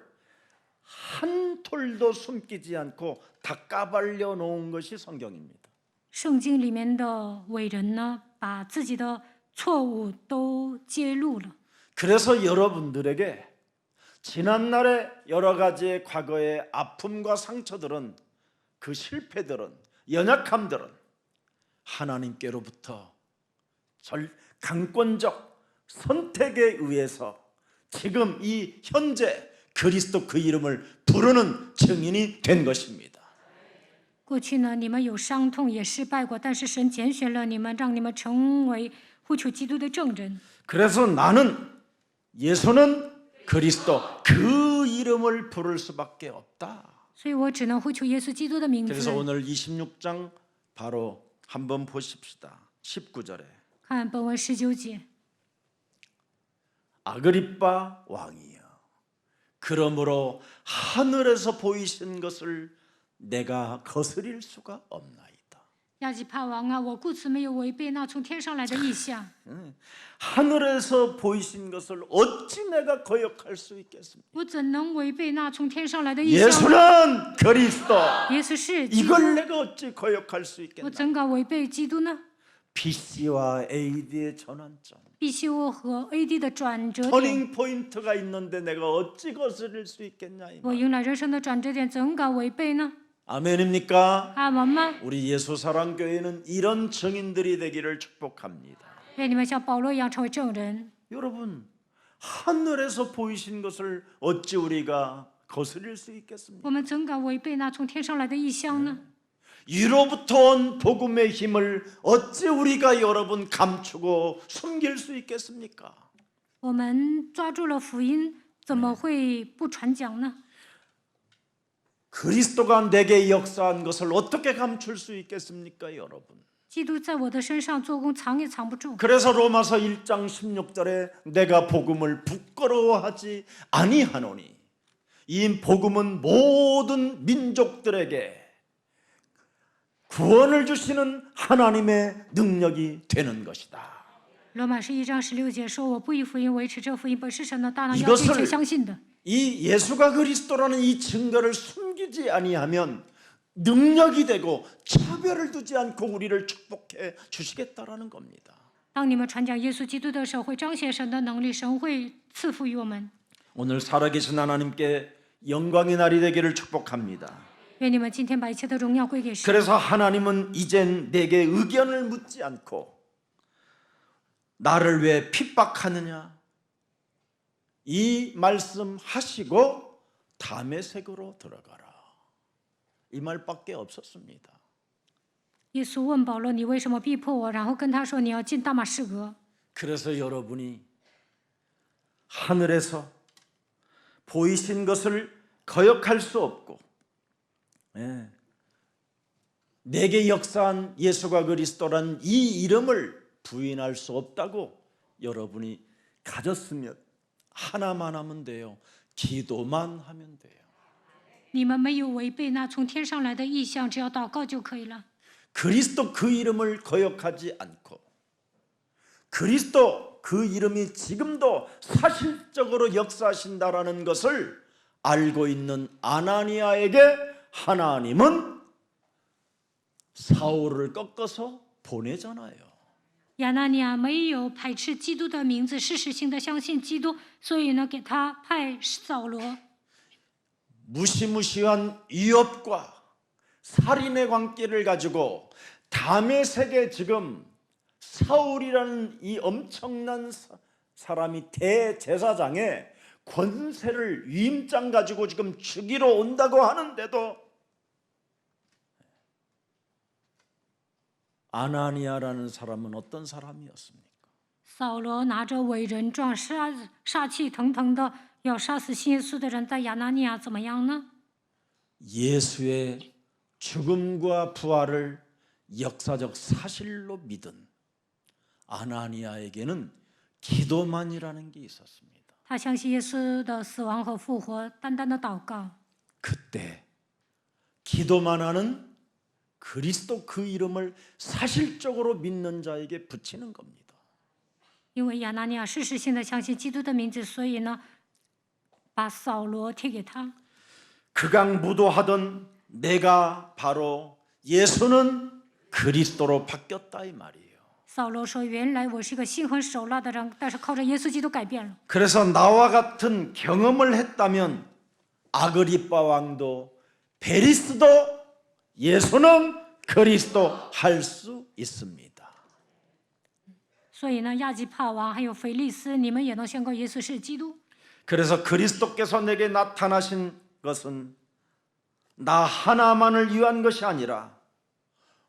한 톨도 숨기지 않고 다 까발려 놓은 것이 성경입니다. 圣经里面的伟人呢，把自己的错误都揭露了。 그래서 여러분들에게 지난날의 여러 가지의 과거의 아픔과 상처들은 그 실패들은 연약함들은 하나님께로부터 강권적 선택에 의해서 지금 이 현재 그리스도 그 이름을 부르는 증인이 된 것입니다. 过去呢，你们有伤痛，也失败过，但是神拣选了你们，让你们成为呼求基督的证人。 그래서 나는 예수는 그리스도 그 이름을 부를 수밖에 없다. 所以我只能呼求耶稣基督的名 그래서 字。 오늘 26장 바로 한번 보십시다. 19절에 看本文19节， 아그리빠 왕이여, 그러므로 하늘에서 보이신 것을 내가 거스릴 수가 없나이다. 亚基帕王啊，我故此没有违背那从天上来的意象。 하늘에서 보이신 것을 어찌 내가 거역할 수 있겠습니까? 我怎能违背那从天上来的意象？ 예수는 그리스도. 耶稣是基督， 이걸 내가 어찌 거역할 수 我 있겠나? 怎敢违背基督呢？ BC와 AD의 전환점. BCO 和 AD 的转折点， 터닝 포인트가 있는데 내가 어찌 거스릴 수 있겠냐 이 我 말. 迎来人生的转折点，怎敢违背呢？ 아멘입니까? 阿门吗？ 우리 예수사랑교회는 이런 증인들이 되기를 축복합니다. 愿你们像保罗一样成为证人。 여러분, 하늘에서 보이신 것을 어찌 우리가 거스릴 수 있겠습니까? 我们怎敢违背那从天上来的意象呢？ 위로부터 온 복음의 힘을 어찌 우리가 여러분 감추고 숨길 수 있겠습니까? 我们抓住了福音，怎么会不传讲呢？ 그리스도가 내게 역사한 것을 어떻게 감출 수 있겠습니까, 여러분? 基督在我的身上做工，藏也藏不住。 그래서 로마서 1장 16절에 내가 복음을 부끄러워하지 아니하노니 이 복음은 모든 민족들에게 구원을 주시는 하나님의 능력이 되는 것이다. 罗马书1章16节说：“我不以福音为耻，这福音本是神的大能，要 이것을 一切相信的。” 이 예수가 그리스도라는 이 증거를 숨기지 아니하면 능력이 되고 차별을 두지 않고 우리를 축복해 주시겠다라는 겁니다. 当你们传讲耶稣基督的时候，会彰显神的能力，神会赐福于我们。 오늘 살아계신 하나님께 영광의 날이 되기를 축복합니다. 愿你们今天把一切的荣耀归给神。 그래서 하나님은 이젠 내게 의견을 묻지 않고 나를 왜 핍박하느냐? 이 말씀하시고 다메섹으로 들어가라. 이 말밖에 없었습니다. 耶稣问保罗：“你为什么逼迫我？”然后跟他说：“你要进大马士革。” 그래서 여러분이 하늘에서 보이신 것을 거역할 수 없고, 내게 역사한 예수가 그리스도란 이 이름을 부인할 수 없다고 여러분이 가졌으면 하나만 하면 돼요. 기도만 하면 돼요. 你们没有违背那从天上来的意象，只要祷告就可以了。 그리스도 그 이름을 거역하지 않고, 그리스도 그 이름이 지금도 사실적으로 역사하신다라는 것을 알고 있는 아나니아에게 하나님은 사울을 꺾어서 보내잖아요. 亚拿尼亚没有排斥基督的名字，事实性的相信基督，所以呢，给他派扫罗。 무시무시한 위협과 살인의 관계를 가지고 다메섹에 지금 사울이라는 이 엄청난 사람이 대제사장의 권세를 위임장 가지고 지금 죽이러 온다고 하는데도 아나니아라는 사람은 어떤 사람이었습니까? 扫罗拿着伟人状，杀气腾腾的要杀死信耶稣的人，在亚拿尼亚怎么样呢？ 예수의 죽음과 부활을 역사적 사실로 믿은 아나니아에게는 기도만이라는 게 있었습니다. 他相信耶稣的死亡和复活，单单的祷告。 그때 기도만 하는 그리스도 그 이름을 사실적으로 믿는 자에게 붙이는 겁니다. 因为亚拿尼亚事实性的相信基督的名字，所以呢，把扫罗贴给他。 극악무도하던 내가 바로 예수는 그리스도로 바뀌었다 이 말이에요. 扫罗说：“原来我是个心狠手辣的人，但是靠着耶稣基督改变了。 그래서 나와 같은 경험을 했다면 아그리빠 왕도 베리스도 예수는 그리스도 할 수 있습니다. 所以呢，亚基帕王还有腓利斯，你们也能宣告耶稣是基督。 그래서 그리스도께서 내게 나타나신 것은 나 하나만을 위한 것이 아니라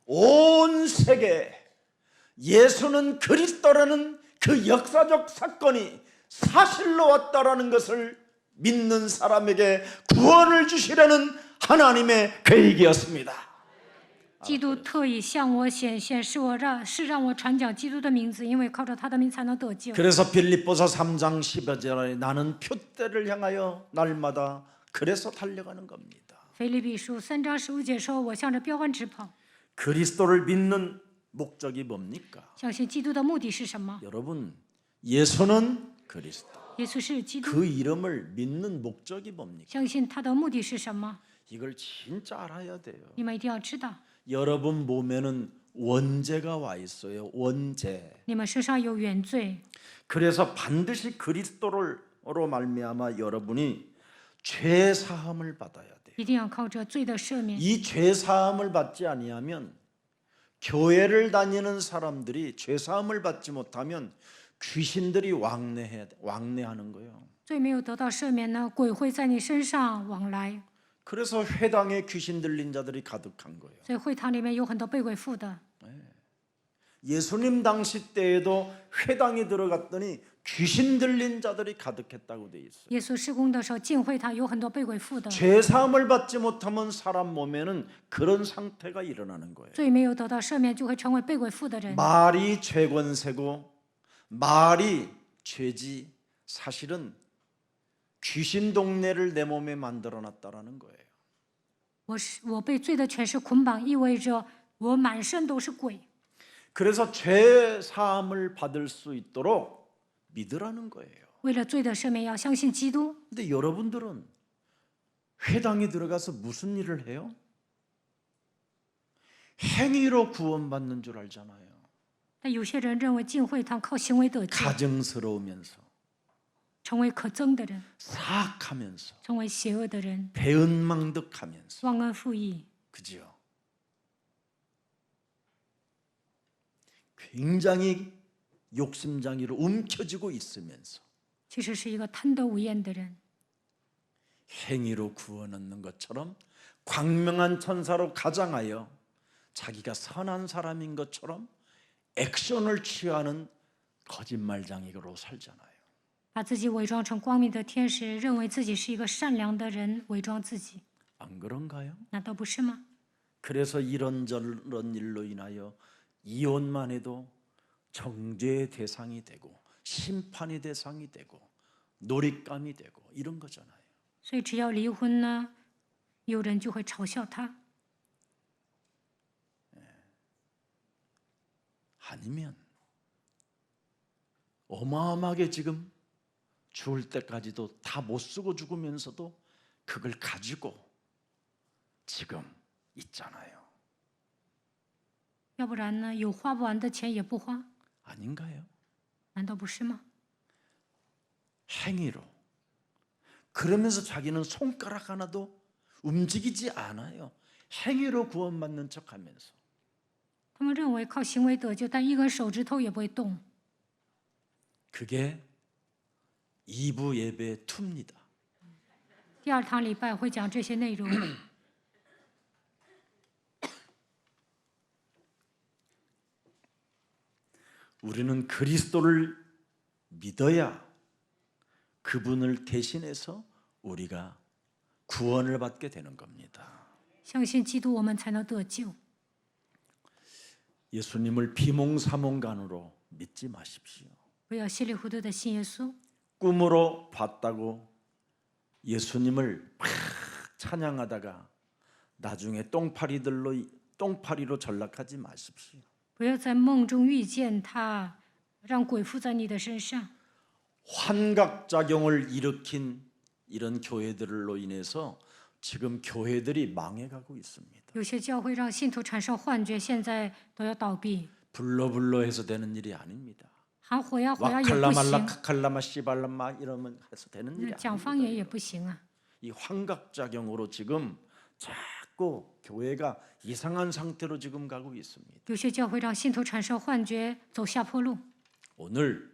온 세계 예수는 그리스도라는 그 역사적 사건이 사실로 왔다라는 것을 믿는 사람에게 구원을 주시려는 하나님의 계획이었습니다. 基督特意向我显现，让我传讲基督的名字，因为靠着他的名才能得救。 그래서 빌립보서 3장 10절에 나는 표대를 향하여 날마다 그래서 달려가는 겁니다. 腓立比书3章15节说：“我向着标杆直跑。 그리스도를 믿는 목적이 뭡니까? 相信基督的目的是什么？ 여러분, 예수는 그리스도. 耶稣是基督。 그 이름을 믿는 목적이 뭡니까? 相信他的目的是什么？ 이걸 진짜 알아야 돼요. 你们一定要知道， 여러분 몸에는 원죄가 와 있어요. 원죄. 你们身上有原罪， 그래서 반드시 그리스도로 말미암아 여러분이 죄 사함을 받아야 돼요. 一定要靠着罪的赦免。 이 죄 사함을 받지 아니하면 교회를 다니는 사람들이 죄 사함을 받지 못하면 귀신들이 왕래하는 거예요. 罪没有得到赦免呢，鬼会在你身上往来， 그래서 회당에 귀신 들린 자들이 가득한 거예요. 所以会堂里面有很多被鬼附的。 예수님 당시 때에도 회당에 들어갔더니 귀신 들린 자들이 가득했다고 돼 있어요. 耶稣施工的时候，进会堂有很多被鬼附的。 죄 사함을 받지 못하면 사람 몸에는 그런 상태가 일어나는 거예요. 罪没有得到赦免，就会成为被鬼附的人。 말이 죄권세고 말이 죄지 사실은 귀신 동네를 내 몸에 만들어 놨다라는 거예요. 我被罪的权势捆绑，意味着我满身都是鬼。 그래서 죄 사함을 받을 수 있도록 믿으라는 거예요. 为了罪的赦免，要相信基督。 근데 여러분들은 회당에 들어가서 무슨 일을 해요? 행위로 구원받는 줄 알잖아요. 但有些人认为进会堂靠行为得救， 가증스러우면서 成为可憎的人， 사악하면서 成为邪恶的人， 배은망덕하면서 忘恩负义， 그죠? 굉장히 욕심장애로 움켜쥐고 있으면서 其实是一个贪得无厌的人， 행위로 구원 얻는 것처럼 광명한 천사로 가장하여 자기가 선한 사람인 것처럼 액션을 취하는 거짓말장애로 살잖아요. 把自己伪装成光明的天使，认为自己是一个善良的人，伪装自己， 안 그런가요? 难道不是吗？ 그래서 이런저런 일로 인하여 이혼만 해도 정죄의 대상이 되고 심판의 대상이 되고 놀잇감이 되고 이런 거잖아요. 所以只要离婚呢，有人就会嘲笑他。 아니면 어마어마하게 지금 죽을 때까지도 다 못 쓰고 죽으면서도 그걸 가지고 지금 있잖아요. 要不然呢，有花不完的钱也不花， 아닌가요? 难道不是吗？ 행위로. 그러면서 자기는 손가락 하나도 움직이지 않아요. 행위로 구원받는 척하면서. 他们认为靠行为得救，但一根手指头也不会动。 그게 2부 예배의 투입니다. 第二堂礼拜会讲这些内容。 우리는 그리스도를 믿어야 그분을 대신해서 우리가 구원을 받게 되는 겁니다. 相信基督，我们才能得救。 예수님을 비몽사몽간으로 믿지 마십시오. 不要稀里糊涂的信耶稣， 꿈으로 봤다고 예수님을 막 찬양하다가 나중에 똥파리로 전락하지 마십시오. 不要在梦中遇见他，让鬼附在你的身上。 환각작용을 일으킨 이런 교회들로 인해서 지금 교회들이 망해가고 있습니다. 有些教会让信徒产生幻觉，现在都要倒闭。 불러불러 해서 되는 일이 아닙니다. 喊火呀火呀也不 와칼라말라 行， 카칼라마 씨발라마 이러면 해서 되는 일이 讲方言也 아닙니다. 不行啊。 이 환각작용으로 지금 자꾸 교회가 이상한 상태로 지금 가고 있습니다. 有些教会让信徒产生幻觉，走下坡路。 오늘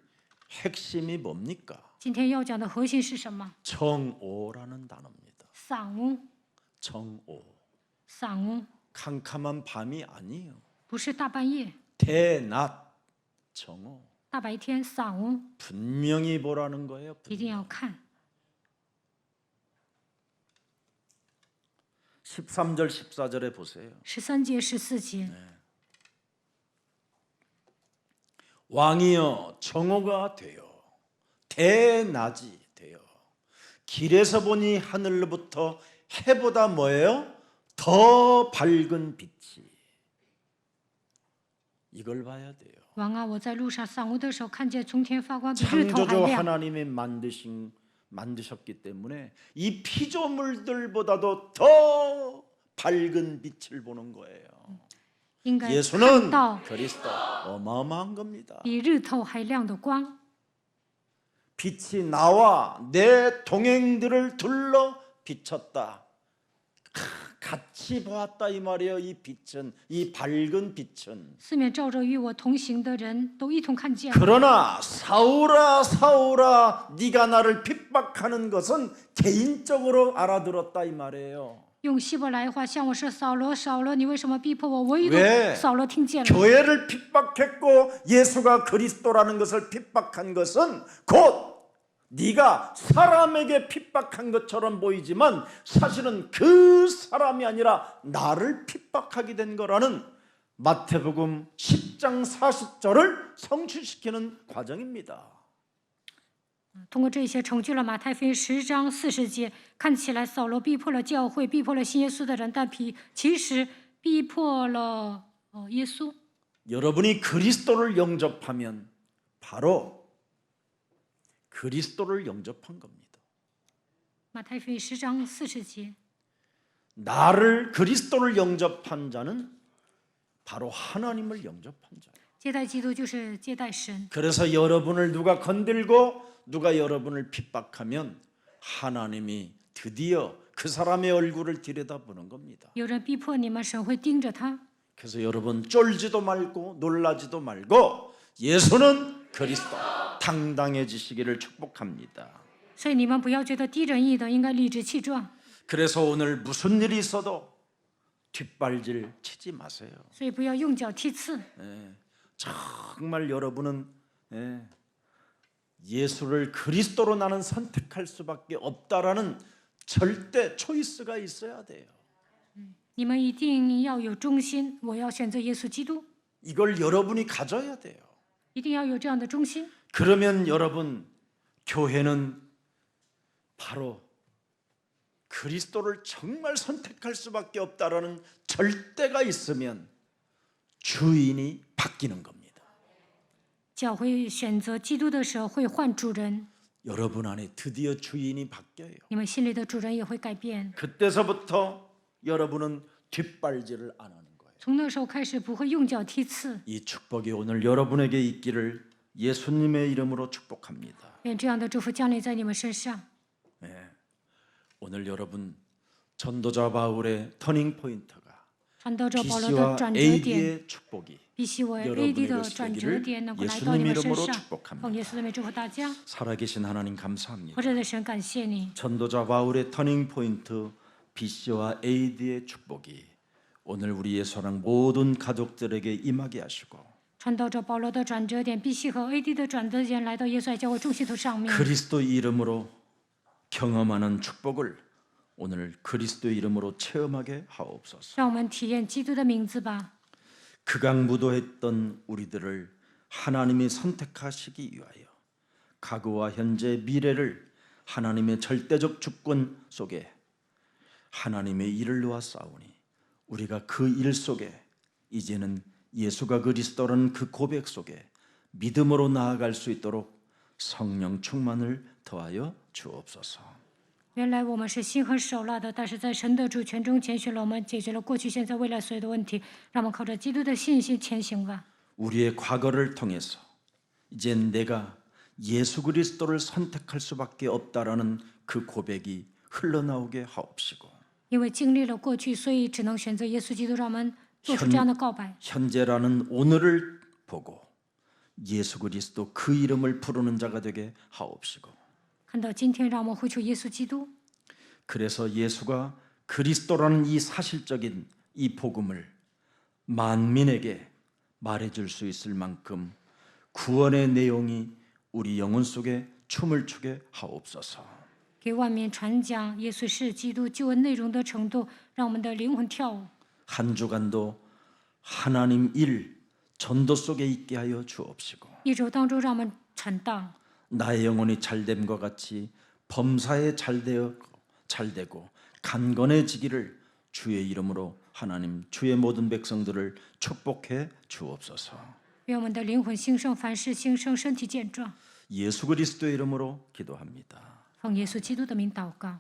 핵심이 뭡니까? 今天要讲的核心是什么？ 정오라는 단어입니다. 丧屋， 정오. 丧屋， 캄캄한 밤이 아니에요. 不是大半夜， 대낮 정오. 大白天丧屋， 분명히 보라는 거예요. 一定要看。 13절 14절에 보세요. 13节、14节， 왕이여 정오가 되어 대낮이 되어 길에서 보니 하늘로부터 해보다 뭐예요? 더 밝은 빛이. 이걸 봐야 돼요. 王啊，我在路上丧屋的时候，看见从天发光，比日头还 창조주 亮。 하나님이 만드셨기 때문에 이 피조물들보다도 더 밝은 빛을 보는 거예요. 应该看 예수는 到 그리스도 어마어마한 겁니다. 比日头还亮的光。 빛이 나와 내 동행들을 둘러 비쳤다. 같이 보았다 이 말이에요. 이 빛은, 이 밝은 빛은. 四面照着与我同行的人都一同看见了。 그러나 사울아 사울아 네가 나를 핍박하는 것은 개인적으로 알아들었다 이 말이에요. 用希伯来话向我说：“扫罗，扫罗，你为什么逼迫我？”唯独 왜 扫罗听见了。 교회를 핍박했고 예수가 그리스도라는 것을 핍박한 것은 곧 네가 사람에게 핍박한 것처럼 보이지만 사실은 그 사람이 아니라 나를 핍박하게 된 거라는 마태복음 10장 40절을 성취시키는 과정입니다. 通过这些成就了马太福音10章40节，看起来扫罗逼迫了教会，逼迫了信耶稣的人，但其实逼迫了耶稣。 여러분이 그리스도를 영접하면 바로 그리스도를 영접한 겁니다. 马太福音10章40节， 나를 그리스도를 영접한 자는 바로 하나님을 영접한 자예요. 接待基督就是接待神。 그래서 여러분을 누가 건들고 누가 여러분을 핍박하면 하나님이 드디어 그 사람의 얼굴을 들여다보는 겁니다. 有人逼迫你们，神会盯着他。 그래서 여러분 쫄지도 말고 놀라지도 말고 예수는 그리스도 당당해지시기를 축복합니다. 所以你们不要觉得低人一等，应该理直气壮。 그래서 오늘 무슨 일이 있어도 뒷발질 치지 마세요. 所以不要用脚踢刺。 정말 여러분은 예수를 그리스도로 나는 선택할 수밖에 없다라는 절대 초이스가 있어야 돼요. 你们一定要有忠心，我要选择耶稣基督， 이걸 여러분이 가져야 돼요. 一定要有这样的忠心。 그러면 여러분 교회는 바로 그리스도를 정말 선택할 수밖에 없다라는 절대가 있으면 주인이 바뀌는 겁니다. 教会选择基督的时候会换主人， 여러분 안에 드디어 주인이 바뀌어요. 你们心里的主人也会改变。 그때서부터 여러분은 뒷발질을 안 하는 거예요. 从那时候开始不会用脚踢刺。 이 축복이 오늘 여러분에게 있기를 예수님의 이름으로 축복합니다. 愿这样的祝福降临在你们身上。 오늘 여러분 전도자 바울의 터닝 포인트가 传道者保罗的 BC와 转折点， AD의 축복이 必须为 여러분에게 AD 的转折点能够来到 예수님 你们身 이름으로 上。 축복합니다. 奉耶稣的名祝福大家。 살아계신 하나님 감사합니다. 活着的神，感谢你。 전도자 바울의 터닝 포인트 BC와 AD의 축복이 오늘 우리의 사랑 모든 가족들에게 임하게 하시고 传道者保罗的转折点，必须和 AD 的转折点来到耶稣爱教会众信徒上面。 그리스도 이름으로 경험하는 축복을 오늘 그리스도 이름으로 체험하게 하옵소서. 让我们体验基督的名字吧。 극악무도했던 우리들을 하나님이 선택하시기 위하여 과거와 현재 미래를 하나님의 절대적 주권 속에 하나님의 일을 놓았사오니 우리가 그 일 속에 이제는 예수가 그리스도라는 그 고백 속에 믿음으로 나아갈 수 있도록 성령 충만을 더하여 주옵소서. 原来我们是心狠手辣的，但是在神的主权中拣选了我们，解决了过去、现在、未来所有的问题。让我们靠着基督的信心前行吧。 우리의 과거를 통해서 이제 내가 예수 그리스도를 선택할 수밖에 없다라는 그 고백이 흘러나오게 하옵시고 因为经历了过去，所以只能选择耶稣基督。让我们做出这样的告白。 현재라는 오늘을 보고 예수 그리스도 그 이름을 부르는 자가 되게 하옵시고 看到今天，让我们呼求耶稣基督。 그래서 예수가 그리스도라는 이 사실적인 이 복음을 만민에게 말해줄 수 있을 만큼 구원의 내용이 우리 영혼 속에 춤을 추게 하옵소서. 给万民传讲耶稣是基督救恩内容的程度，让我们的灵魂跳舞。 한 주간도 하나님 일 전도 속에 있게 하여 주옵시고 一周当中，让我们传道， 나의 영혼이 잘됨과 같이 범사에 잘되고 간건해지기를 주의 이름으로 하나님 주의 모든 백성들을 축복해 주옵소서. 愿我们的灵魂兴盛，凡事兴盛，身体健壮。 예수 그리스도의 이름으로 기도합니다. 奉耶稣基督的名祷告。